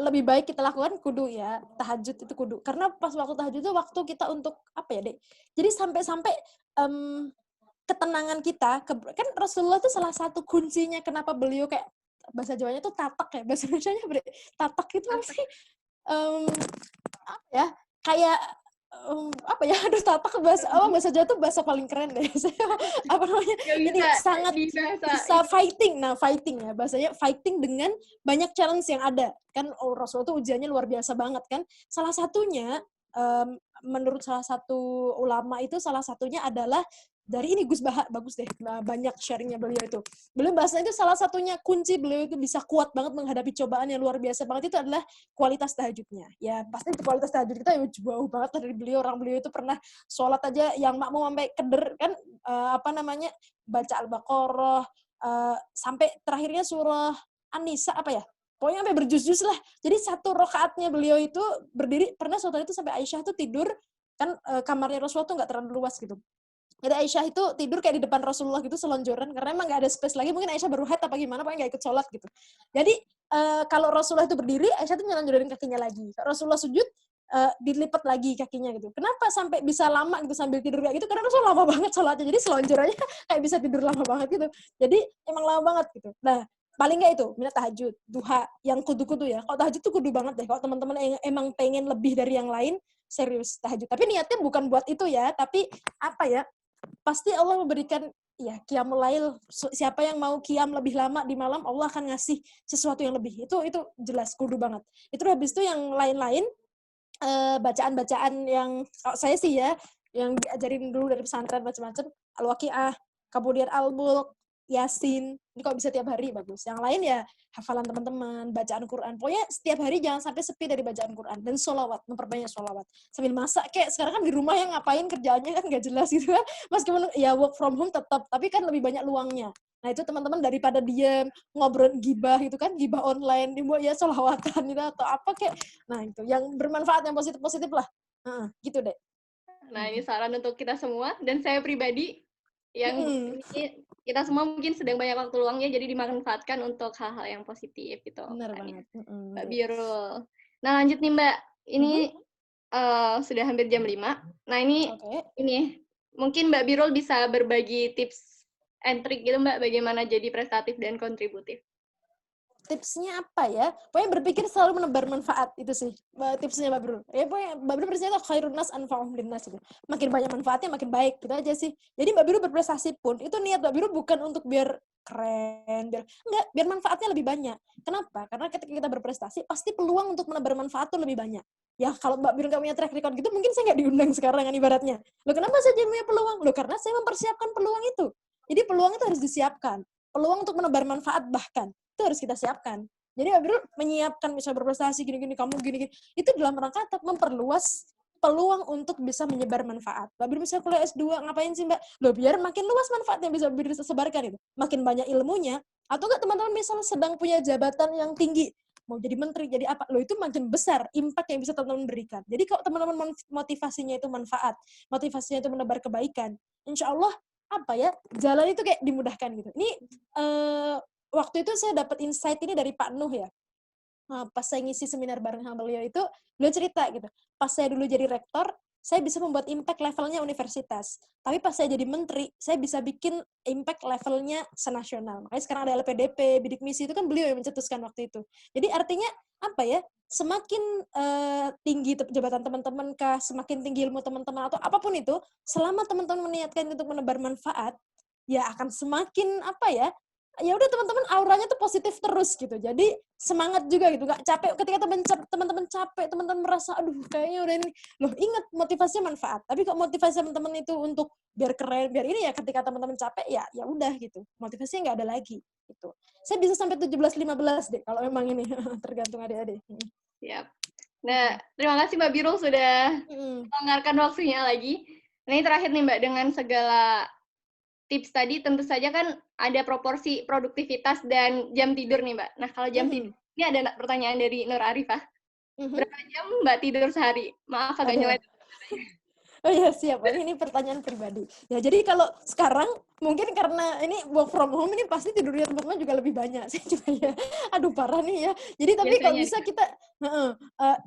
lebih baik kita lakukan kudu ya, tahajud itu kudu. Karena pas waktu tahajud itu waktu kita untuk apa ya, Dek? Jadi sampai ketenangan kita, kan Rasulullah itu salah satu kuncinya kenapa beliau kayak bahasa Jawanya tuh tatak ya, bahasa Indonesianya tatak itu apa sih? Apa ya? Kayak tatak bahasa Jawa tuh bahasa paling keren deh. Apa namanya? Ini sangat bisa fighting. Nah, fighting ya. Bahasanya fighting dengan banyak challenge yang ada. Kan Rasulullah tuh ujiannya luar biasa banget kan. Salah satunya menurut salah satu ulama itu salah satunya adalah dari ini Gus Baha, bagus deh, banyak sharingnya beliau itu. Beliau bahasanya itu salah satunya kunci beliau itu bisa kuat banget menghadapi cobaan yang luar biasa banget itu adalah kualitas tahajudnya. Ya pasti itu kualitas tahajud kita ya jauh banget dari beliau. Orang beliau itu pernah sholat aja yang makmum sampai keder kan, baca Al-Baqarah, sampai terakhirnya surah An-Nisa pokoknya sampai berjus-jus lah. Jadi satu rakaatnya beliau itu berdiri, pernah suatu itu sampai Aisyah tuh tidur, kan kamarnya Rasulullah tuh nggak terlalu luas gitu. Jadi Aisyah itu tidur kayak di depan Rasulullah gitu selonjoran, karena emang nggak ada space lagi, mungkin Aisyah baru haid apa gimana, pokoknya nggak ikut sholat gitu. Jadi kalau Rasulullah itu berdiri, Aisyah tuh nyelonjorin kakinya lagi. Kalau Rasulullah sujud, dilipat lagi kakinya gitu. Kenapa sampai bisa lama gitu sambil tidur kayak gitu? Karena Rasulullah lama banget sholatnya, jadi selonjorannya kayak bisa tidur lama banget gitu. Jadi emang lama banget gitu. Nah, paling nggak itu, minat tahajud, duha, yang kudu-kudu ya. Kalau tahajud tuh kudu banget deh. Kalau teman-teman emang pengen lebih dari yang lain, serius tahajud. Tapi niatnya bukan buat itu ya, tapi pasti Allah memberikan ya qiyamul lail. Siapa yang mau qiyam lebih lama di malam, Allah akan ngasih sesuatu yang lebih. Itu jelas kudu banget. Itu habis itu yang lain-lain bacaan-bacaan yang saya sih ya yang diajarin dulu dari pesantren macam-macam, Al-Waqiah, kemudian Al-Mulk, Yasin. Ini kalau bisa tiap hari bagus. Yang lain ya hafalan teman-teman, bacaan Quran. Pokoknya setiap hari jangan sampai sepi dari bacaan Quran. Dan sholawat, memperbanyak sholawat. Sambil masak, kayak sekarang kan di rumah yang ngapain kerjaannya kan nggak jelas gitu kan. Meskipun ya work from home tetap, tapi kan lebih banyak luangnya. Nah itu teman-teman daripada diam, ngobrol gibah gitu kan, gibah online, dibuat ya sholawatan gitu atau apa kayak. Nah itu yang bermanfaat, yang positif-positif lah. Gitu deh. Nah, ini saran untuk kita semua dan saya pribadi yang ini kita semua mungkin sedang banyak waktu luangnya, jadi dimanfaatkan untuk hal-hal yang positif gitu Benar kan ya, banget. Mbak Birul. Nah, lanjut nih Mbak, ini sudah hampir jam 5. Nah, Oke. ini mungkin Mbak Birul bisa berbagi tips and trick gitu Mbak, bagaimana jadi prestatif dan kontributif. Tipsnya apa ya? Pokoknya berpikir selalu menebar manfaat, itu sih tipsnya Mbak Brul. Ya pokoknya Mbak Brul percaya tuh khairun nas anfa'uhum linnas gitu. Makin banyak manfaatnya makin baik, gitu aja sih. Jadi Mbak Brul berprestasi pun itu niat Mbak Brul bukan untuk biar keren, biar manfaatnya lebih banyak. Kenapa? Karena ketika kita berprestasi pasti peluang untuk menebar manfaat tuh lebih banyak. Ya kalau Mbak Brul nggak punya track record gitu, mungkin saya nggak diundang sekarang kan ibaratnya. Loh kenapa saya jadi punya peluang? Loh karena saya mempersiapkan peluang itu. Jadi peluang itu harus disiapkan. Peluang untuk menebar manfaat bahkan itu harus kita siapkan. Jadi Mbak Birul menyiapkan misalnya berprestasi gini-gini, kamu gini-gini, itu dalam rangka memperluas peluang untuk bisa menyebar manfaat. Mbak Birul misalnya kuliah S2, ngapain sih Mbak? Loh biar makin luas manfaat yang bisa Mbak Birul sebarkan itu. Makin banyak ilmunya, atau enggak teman-teman misalnya sedang punya jabatan yang tinggi, mau jadi menteri, jadi apa, loh itu makin besar impact yang bisa teman-teman berikan. Jadi kalau teman-teman motivasinya itu manfaat, motivasinya itu menebar kebaikan, insya Allah apa ya, jalan itu kayak dimudahkan gitu. Ini waktu itu saya dapat insight ini dari Pak Nuh ya. Pas saya ngisi seminar bareng sama beliau itu, beliau cerita gitu. Pas saya dulu jadi rektor, saya bisa membuat impact levelnya universitas. Tapi pas saya jadi menteri, saya bisa bikin impact levelnya senasional. Makanya sekarang ada LPDP, bidik misi, itu kan beliau yang mencetuskan waktu itu. Jadi artinya apa ya, semakin tinggi jabatan teman-teman kah, semakin tinggi ilmu teman-teman, atau apapun itu, selama teman-teman meniatkan untuk menebar manfaat, ya akan semakin apa ya, ya udah teman-teman auranya tuh positif terus gitu. Jadi semangat juga gitu, nggak capek ketika teman-teman capek, teman-teman merasa aduh kayaknya udah ini. Loh, ingat motivasinya manfaat. Tapi kok motivasi teman-teman itu untuk biar keren, biar ini ya, ketika teman-teman capek ya ya udah gitu. Motivasinya nggak ada lagi gitu. Saya bisa sampai 17-15 deh kalau memang ini tergantung adik-adik. Siap. Nah, terima kasih Mbak Birul sudah melonggarkan waktunya lagi. Nah, ini terakhir nih Mbak, dengan segala tips tadi tentu saja kan ada proporsi produktivitas dan jam tidur nih Mbak. Nah, kalau jam tidur, ini ada pertanyaan dari Nur Arifah. Berapa jam Mbak tidur sehari? Maaf agak nyelek. Oh iya siap, ini pertanyaan pribadi. Ya jadi kalau sekarang mungkin karena ini work from home ini pasti tidurnya teman-teman juga lebih banyak. Saya juga ya, aduh parah nih ya. Jadi tapi kalau bisa kita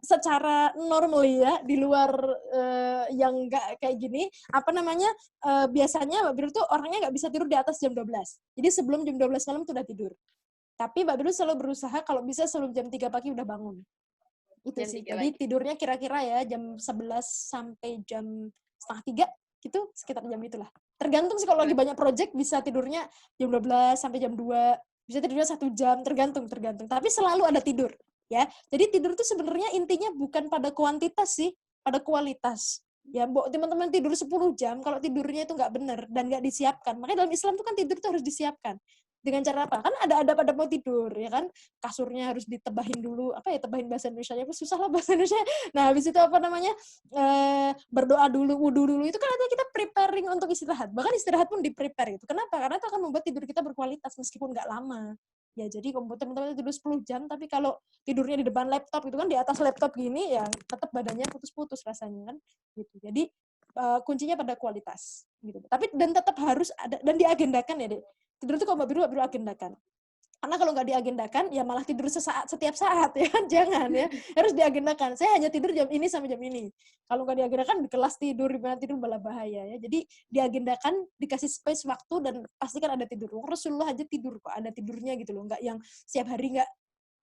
secara normally ya, di luar yang nggak kayak gini, apa namanya, biasanya Mbak Birul tuh orangnya nggak bisa tidur di atas jam 12. Jadi sebelum jam 12 malam tuh udah tidur. Tapi Mbak Birul selalu berusaha kalau bisa sebelum jam 3 pagi udah bangun. Itu jam sih. 3 Jadi pagi. tidurnya kira-kira ya jam 11 sampai jam setengah 3 gitu, sekitar jam itulah. Tergantung sih kalau lagi banyak project bisa tidurnya jam 12 sampai jam 2, bisa tidurnya 1 jam, tergantung. Tapi selalu ada tidur, ya. Jadi tidur itu sebenarnya intinya bukan pada kuantitas sih, pada kualitas. Ya, teman-teman tidur 10 jam, kalau tidurnya itu nggak benar dan nggak disiapkan. Makanya dalam Islam itu kan tidur itu harus disiapkan. Dengan cara apa? Kan ada adab mau tidur, ya kan? Kasurnya harus ditebahin dulu, apa ya, tebahin bahasa Indonesianya, apa susah lah bahasa Indonesia. Nah, habis itu apa namanya, berdoa dulu, wudu dulu, itu kan artinya kita preparing untuk istirahat. Bahkan istirahat pun di-prepare itu. Kenapa? Karena itu akan membuat tidur kita berkualitas meskipun nggak lama. Ya, jadi kalau teman-teman tidur 10 jam, tapi kalau tidurnya di depan laptop gitu kan, di atas laptop gini, ya tetap badannya putus-putus rasanya kan. Gitu. Jadi kuncinya pada kualitas gitu. Tapi dan tetap harus ada dan diagendakan ya, Dek. Tidur itu kalau Mbak Birul agendakan. Karena kalau nggak diagendakan, ya malah tidur setiap saat, ya kan? Jangan ya. Harus diagendakan. Saya hanya tidur jam ini sampai jam ini. Kalau nggak diagendakan, di kelas tidur, di mana tidur, malah bahaya ya. Jadi diagendakan, dikasih space waktu, dan pastikan ada tidur. Rasulullah aja tidur kok, ada tidurnya gitu loh. Nggak yang setiap hari nggak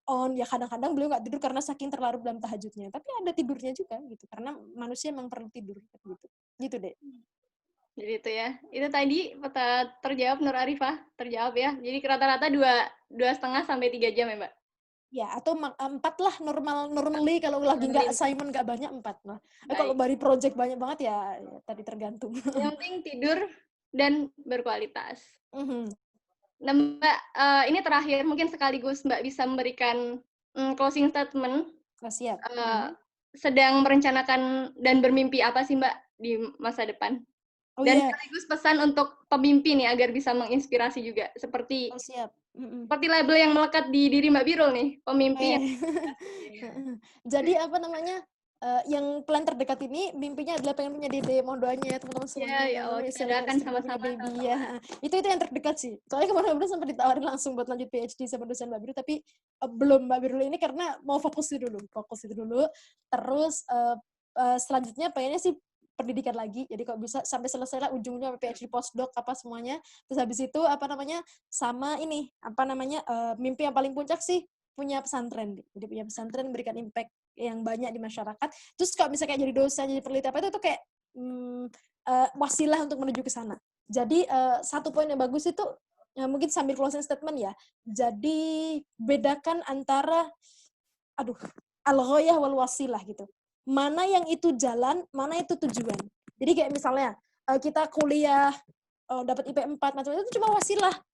on. Ya kadang-kadang beliau nggak tidur karena saking terlarut dalam tahajudnya. Tapi ada tidurnya juga gitu. Karena manusia memang perlu tidur gitu. Gitu deh. Jadi itu ya. Itu tadi terjawab Nur Arifah, terjawab ya. Jadi rata-rata 2,5 sampai 3 jam ya, Mbak? Ya, atau 4 lah normally kalau lagi nggak assignment nggak banyak 4 lah. Kalau dari project banyak banget ya tadi tergantung. Yang penting tidur dan berkualitas. Nah Mbak, ini terakhir mungkin sekaligus Mbak bisa memberikan closing statement. Siap. Sedang merencanakan dan bermimpi apa sih Mbak di masa depan? Dan sekaligus pesan untuk pemimpin nih agar bisa menginspirasi juga seperti seperti label yang melekat di diri Mbak Birul nih, pemimpin. Jadi apa namanya? yang plan terdekat ini mimpinya adalah pengen punya Dede. Mohon doanya ya teman-teman semuanya. Ya Allah, kita doakan Segera punya sama-sama baby teman-teman. ya. Itu yang terdekat sih. Soalnya kemarin Mbak Birul sempat ditawarin langsung buat lanjut PhD sama dosen Mbak Birul, tapi belum Mbak Birul ini karena mau fokus itu dulu. Terus selanjutnya pengennya sih pendidikan lagi. Jadi kalau bisa sampai selesai lah ujungnya PhD postdoc apa semuanya. Terus habis itu sama ini mimpi yang paling puncak sih punya pesantren. Jadi punya pesantren memberikan impact yang banyak di masyarakat. Terus kalau misalnya kayak jadi dosen, jadi peneliti apa itu tuh kayak wasilah untuk menuju ke sana. Jadi satu poin yang bagus itu mungkin sambil closing statement ya. Jadi bedakan antara al-ghayah wal wasilah gitu. Mana yang itu jalan, mana itu tujuan. Jadi kayak misalnya kita kuliah dapat IP 4 macam itu cuma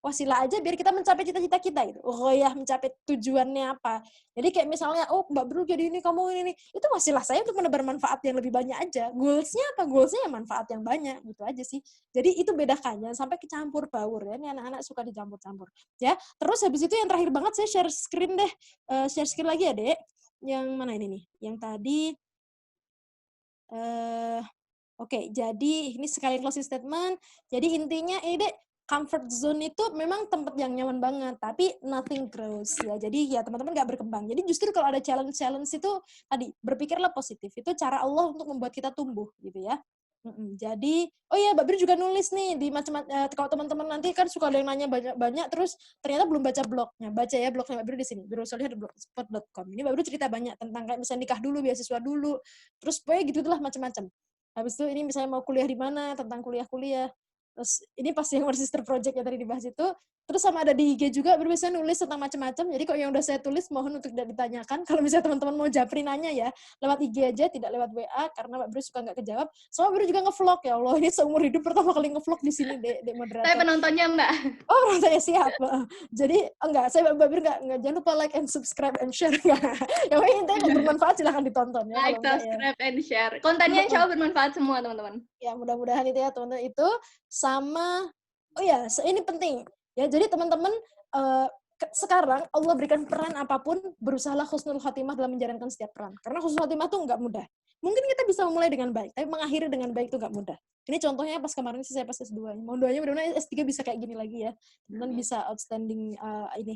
wasilah aja biar kita mencapai cita-cita kita gitu. Ghayah mencapai tujuannya apa. Jadi kayak misalnya Mbak Bro jadi ini kamu ini itu wasilah saya untuk menebar manfaat yang lebih banyak aja. Goalsnya apa? Goalsnya ya manfaat yang banyak gitu aja sih. Jadi itu bedakan jangan sampai kecampur baur ya. Ini anak-anak suka dicampur-campur. Ya. Terus habis itu yang terakhir banget saya share screen deh. Share screen lagi ya, Dek. Yang mana ini nih? Yang tadi Oke, jadi ini sekali closing statement. Jadi intinya ini deh, comfort zone itu memang tempat yang nyaman banget, tapi nothing grows ya. Jadi ya teman-teman nggak berkembang. Jadi justru kalau ada challenge itu tadi berpikirlah positif. Itu cara Allah untuk membuat kita tumbuh gitu ya. Jadi, oh ya, Mbak Bir juga nulis nih di macam-macam. Kalau teman-teman nanti kan suka ada yang nanya banyak-banyak, terus ternyata belum baca blognya. Baca ya blognya Mbak Bir di sini, birulsolihah.blogspot.com. Ini Mbak Bir cerita banyak tentang kayak misalnya nikah dulu, beasiswa dulu, terus pokoknya gitu-gitulah macam-macam. Habis itu ini misalnya mau kuliah di mana, tentang kuliah-kuliah. Terus ini pasti yang sister project yang tadi dibahas itu. Terus sama ada di IG juga, biasanya nulis tentang macam-macam. Jadi kalau yang udah saya tulis, mohon untuk tidak ditanyakan. Kalau misalnya teman-teman mau japri nanya ya, lewat IG aja, tidak lewat WA, karena Mbak Bro suka nggak kejawab. Soalnya Mbak Bro juga ngevlog, ya Allah, ini seumur hidup pertama kali ngevlog di sini, Dek Saya moderator. penontonnya, Mbak. Oh, saya siap. Jadi, enggak, saya Mbak Bir enggak, jangan lupa like and subscribe and share. Yang penting intinya kalau bermanfaat silahkan ditonton ya. Like, subscribe, and share. Kontennya insya Allah bermanfaat semua, teman-teman. Ya, mudah-mudahan itu ya, teman-teman itu. Sama, oh ya, ini penting. Ya, jadi teman-teman, sekarang Allah berikan peran apapun, berusahalah husnul khotimah dalam menjalankan setiap peran. Karena husnul khotimah itu enggak mudah. Mungkin kita bisa memulai dengan baik, tapi mengakhiri dengan baik itu enggak mudah. Ini contohnya pas kemarin sih saya pas S2. Mohon doanya mudah-mudahan S3 bisa kayak gini lagi ya. Teman-teman bisa outstanding di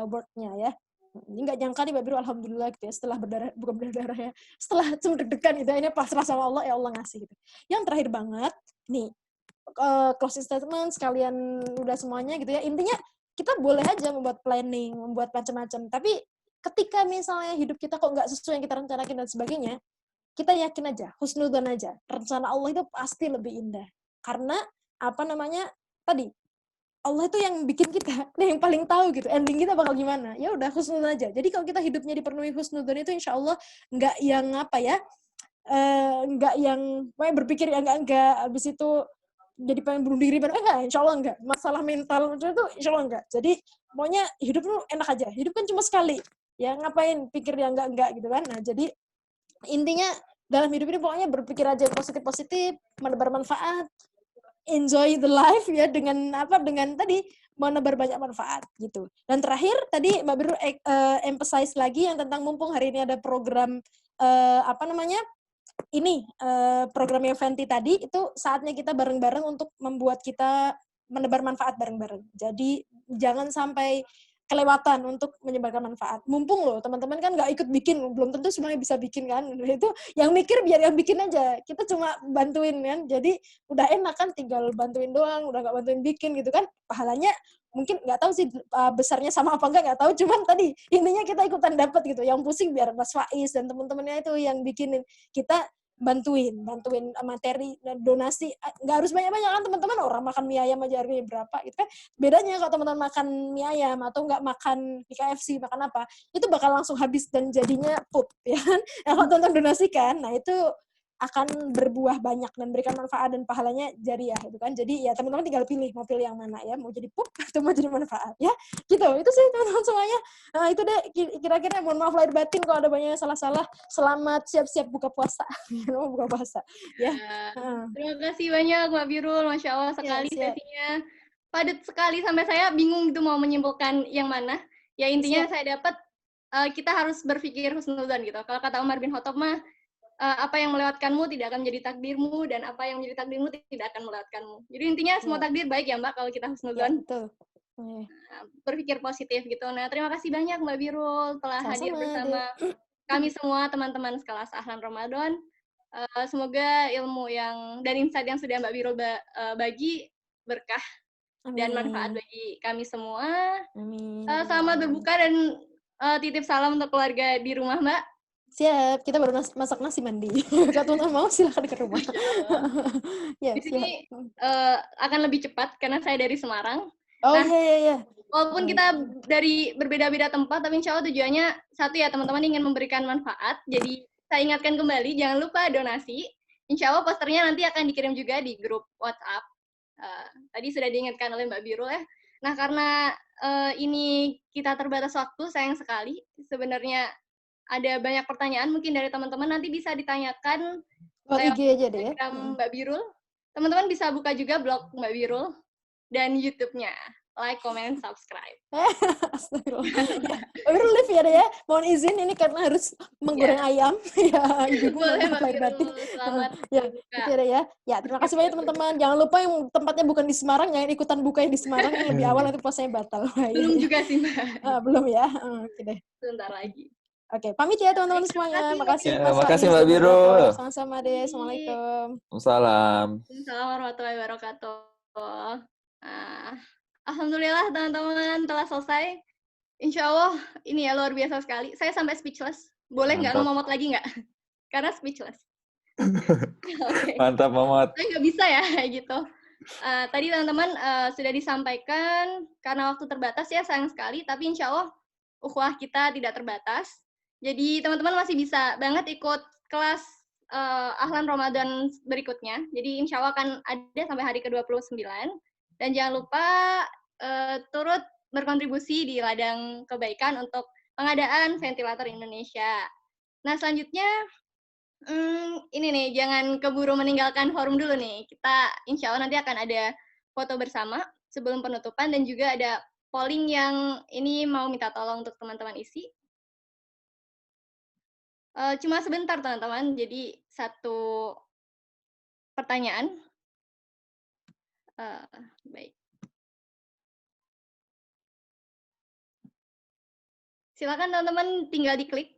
work-nya ya. Ini nggak nyangka nih Mbak Biru, alhamdulillah gitu ya, setelah bukan berdarah ya, setelah deg-degan gitu ya, ini pasrah sama Allah, ya Allah ngasih gitu. Yang terakhir banget, nih, closing statement, sekalian udah semuanya gitu ya, intinya kita boleh aja membuat planning, membuat macam-macam, tapi ketika misalnya hidup kita kok nggak sesuai yang kita rencanakan dan sebagainya, kita yakin aja, husnudzon aja, rencana Allah itu pasti lebih indah. Karena, tadi, Allah itu yang bikin kita, yang paling tahu gitu, ending kita bakal gimana. Ya udah, husnudzon aja. Jadi kalau kita hidupnya dipenuhi husnudzon itu insya Allah nggak yang nggak yang berpikir yang enggak, habis itu jadi pengen bunuh diri, enggak, insya Allah enggak. Masalah mental itu insya Allah enggak. Jadi pokoknya hidup lu enak aja. Hidup kan cuma sekali. Ya ngapain pikir yang enggak gitu kan. Nah jadi intinya dalam hidup ini pokoknya berpikir aja yang positif-positif, menebar manfaat, enjoy the life ya dengan tadi menebar banyak manfaat gitu. Dan terakhir tadi Mbak Biru emphasize lagi yang tentang mumpung hari ini ada program program yang Fenty tadi, itu saatnya kita bareng-bareng untuk membuat kita menebar manfaat bareng-bareng. Jadi jangan sampai kelewatan untuk menyebarkan manfaat. Mumpung loh, teman-teman kan nggak ikut bikin, belum tentu semuanya bisa bikin kan. Itu yang mikir biar yang bikin aja. Kita cuma bantuin kan. Jadi udah enak kan, tinggal bantuin doang, udah nggak bantuin bikin gitu kan. Pahalanya mungkin nggak tahu sih besarnya sama apa nggak tahu. Cuman tadi intinya kita ikutan dapat gitu. Yang pusing biar Mas Faiz dan teman-temannya itu yang bikinin. Kita bantuin materi, donasi, nggak harus banyak-banyak kan teman-teman, orang makan mie ayam aja harganya berapa gitu kan. Bedanya kalau teman-teman makan mie ayam atau nggak makan di KFC, makan apa, itu bakal langsung habis dan jadinya pup ya kan. Kalau teman-teman donasikan, nah itu akan berbuah banyak dan berikan manfaat dan pahalanya jariah itu kan. Jadi ya teman-teman tinggal pilih mau pilih yang mana ya, mau jadi pup atau mau jadi manfaat ya. Gitu. Itu sih teman-teman semuanya. Nah, itu deh kira-kira, mohon maaf lahir batin kalau ada banyak salah-salah. Selamat siap-siap buka puasa. Buka puasa ya. Terima kasih banyak Mbak Birul, Masya Allah sekali sesinya. Padat sekali sampai saya bingung gitu mau menyimpulkan yang mana. Ya intinya saya dapat kita harus berpikir husnudzon gitu. Kalau kata Umar bin Khattab mah, apa yang melewatkanmu tidak akan menjadi takdirmu, dan apa yang menjadi takdirmu tidak akan melewatkanmu. Jadi intinya semua Ya. takdir baik ya Mbak kalau kita Ya, husnudzon. betul. Oke. Berpikir positif gitu. Nah, terima kasih banyak Mbak Birul telah hadir Sama-sama, bersama Dek. kami semua teman-teman sekelas Ahlan Ramadan. Semoga ilmu dan insight yang sudah Mbak Birul bagi berkah dan manfaat Amin. bagi kami semua. Amin. Selamat berbuka dan titip salam untuk keluarga di rumah Mbak. Siap, kita baru masak nasi mandi. Kalau teman-teman mau silahkan ke rumah. Insya Allah. Ya, Di sini siap. akan lebih cepat karena saya dari Semarang. Oh Nah, iya, iya, iya. walaupun Baik. kita dari berbeda-beda tempat, tapi insya Allah tujuannya satu ya, teman-teman ingin memberikan manfaat. Jadi saya ingatkan kembali, jangan lupa donasi. Insya Allah posternya nanti akan dikirim juga di grup WhatsApp. Tadi sudah diingatkan oleh Mbak Birul ya. Nah, karena ini kita terbatas waktu, sayang sekali. Sebenarnya ada banyak pertanyaan mungkin dari teman-teman, nanti bisa ditanyakan Lewat lewat IG aja deh ya. Instagram Mbak Birul. Teman-teman bisa buka juga blog Mbak Birul dan YouTube-nya. Like, comment, subscribe. Astagfirullah. Ya, baru live ya deh ya. Mohon izin ini karena harus menggoreng ayam. Ya, ibu-ibu Boleh mohon Mbak lahir batin. Birul, selamat Ya, berbuka. itu ya deh ya. Ya, terima kasih banyak teman-teman. Jangan lupa yang tempatnya bukan di Semarang, jangan ikutan buka yang di Semarang yang lebih awal nanti puasanya batal. Belum juga sih Mbak. Belum ya. Oke deh. Sebentar lagi. Oke, pamit ya teman-teman Baik, terima semuanya. kasih Mbak Makasih Birul. Mas makasih Faiz Mbak dan moderator. Birul. Sama-sama deh. Assalamualaikum. Salam. Assalamualaikum warahmatullahi wabarakatuh. Alhamdulillah teman-teman telah selesai. Insya Allah ini ya luar biasa sekali. Saya sampai speechless. Boleh nggak Mantap. ngomong lagi nggak? Karena speechless. Oke. Mantap, Mamat. Saya nggak bisa ya kayak gitu. Tadi teman-teman sudah disampaikan karena waktu terbatas ya sayang sekali. Tapi insya Allah ukhuwah kita tidak terbatas. Jadi teman-teman masih bisa banget ikut kelas Ahlan Ramadan berikutnya. Jadi insya Allah akan ada sampai hari ke-29. Dan jangan lupa turut berkontribusi di ladang kebaikan untuk pengadaan ventilator Indonesia. Nah selanjutnya ini nih, jangan keburu meninggalkan forum dulu nih. Kita insya Allah nanti akan ada foto bersama sebelum penutupan dan juga ada polling yang ini mau minta tolong untuk teman-teman isi. Cuma sebentar teman-teman, jadi satu pertanyaan. Baik. Silakan teman-teman tinggal diklik.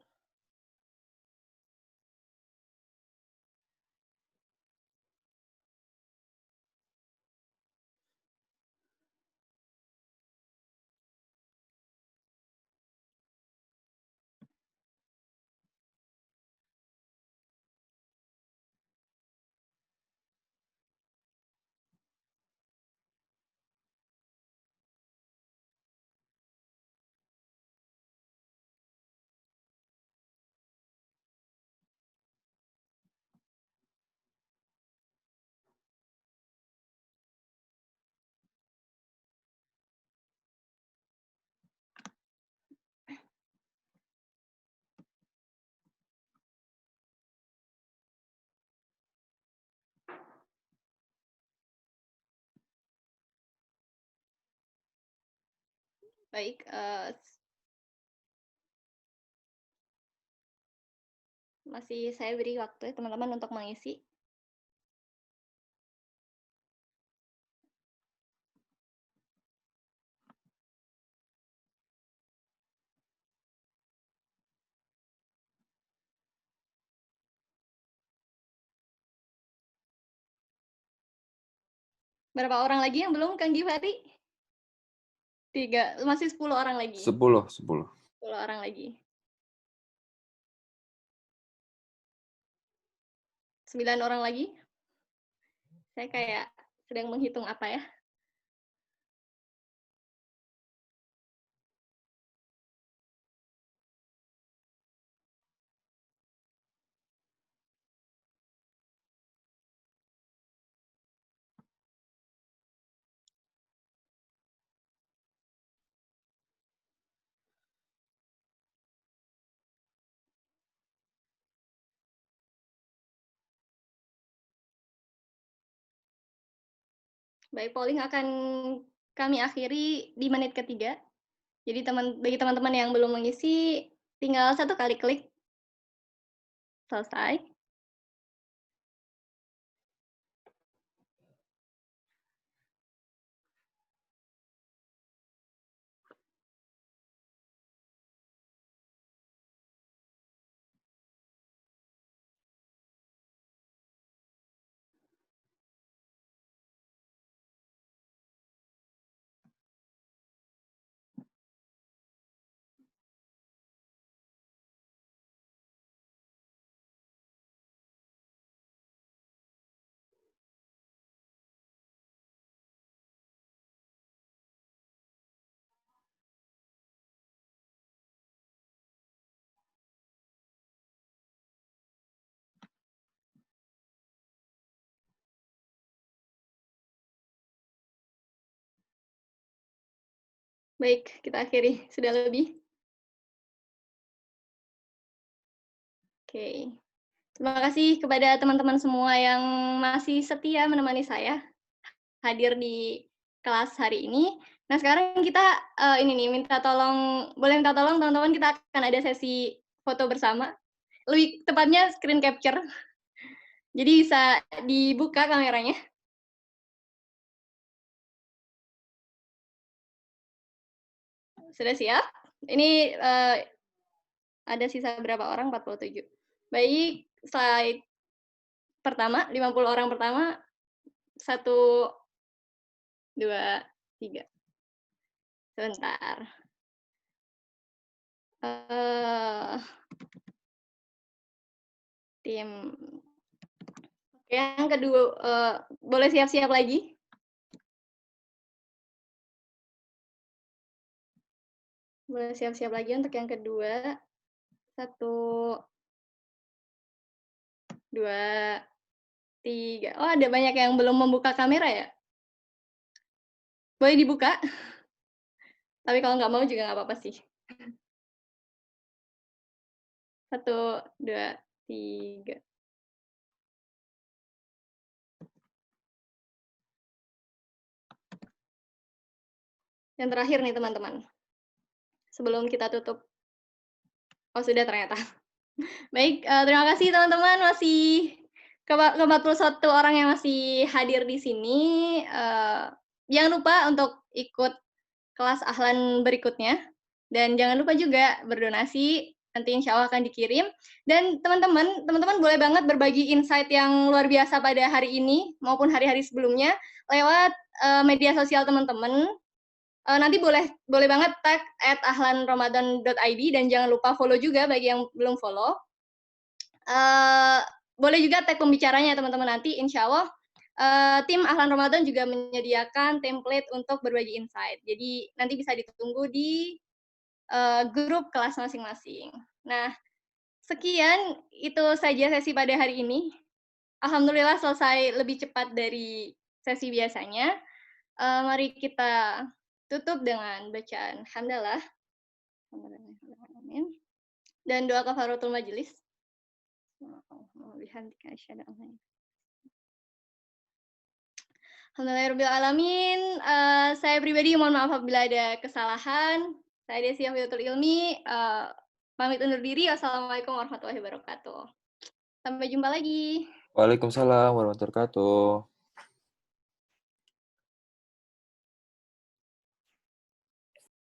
Baik, masih saya beri waktu ya teman-teman untuk mengisi. Berapa orang lagi yang belum, Kang Gifari? 3, masih 10 orang lagi. 10. 10 orang lagi. 9 orang lagi. Saya kayak sedang menghitung apa ya. Baik, polling akan kami akhiri di menit ketiga. Jadi bagi teman-teman yang belum mengisi, Tinggal 1 kali klik. Selesai. Baik, kita akhiri. Sudah lebih? Oke. Terima kasih kepada teman-teman semua yang masih setia menemani saya hadir di kelas hari ini. Nah, sekarang kita ini nih boleh minta tolong teman-teman, kita akan ada sesi foto bersama. Lebih tepatnya screen capture. Jadi bisa dibuka kameranya. Sudah siap? Ini ada sisa berapa orang? 47. Baik, slide pertama, 50 orang pertama. 1, 2, 3. Sebentar. Tim. Oke, yang kedua, boleh siap-siap lagi? Boleh siap-siap lagi untuk yang kedua. 1, 2, 3. Oh, ada banyak yang belum membuka kamera ya? Boleh dibuka? Tapi kalau nggak mau juga nggak apa-apa sih. 1, 2, 3. Yang terakhir nih teman-teman. Sebelum kita tutup. Oh, sudah ternyata. Baik, terima kasih teman-teman, masih ke-41 orang yang masih hadir di sini. Jangan lupa untuk ikut kelas Ahlan berikutnya. Dan jangan lupa juga berdonasi, nanti insya Allah akan dikirim. Dan teman-teman boleh banget berbagi insight yang luar biasa pada hari ini, maupun hari-hari sebelumnya, lewat media sosial teman-teman. Nanti boleh banget tag @ahlanramadan.id, dan jangan lupa follow juga bagi yang belum follow. Boleh juga tag pembicaranya teman-teman, nanti insya Allah tim Ahlan Ramadan juga menyediakan template untuk berbagi insight. Jadi nanti bisa ditunggu di grup kelas masing-masing. Nah, sekian itu saja sesi pada hari ini. Alhamdulillah selesai lebih cepat dari sesi biasanya. Mari kita tutup dengan bacaan hamdalah. Dan doa kafaratul majelis. Alhamdulillahirrahmanirrahim. Saya pribadi mohon maaf apabila ada kesalahan. Saya Desi Afiatul Ilmi. Pamit undur diri. Wassalamualaikum warahmatullahi wabarakatuh. Sampai jumpa lagi. Waalaikumsalam warahmatullahi wabarakatuh.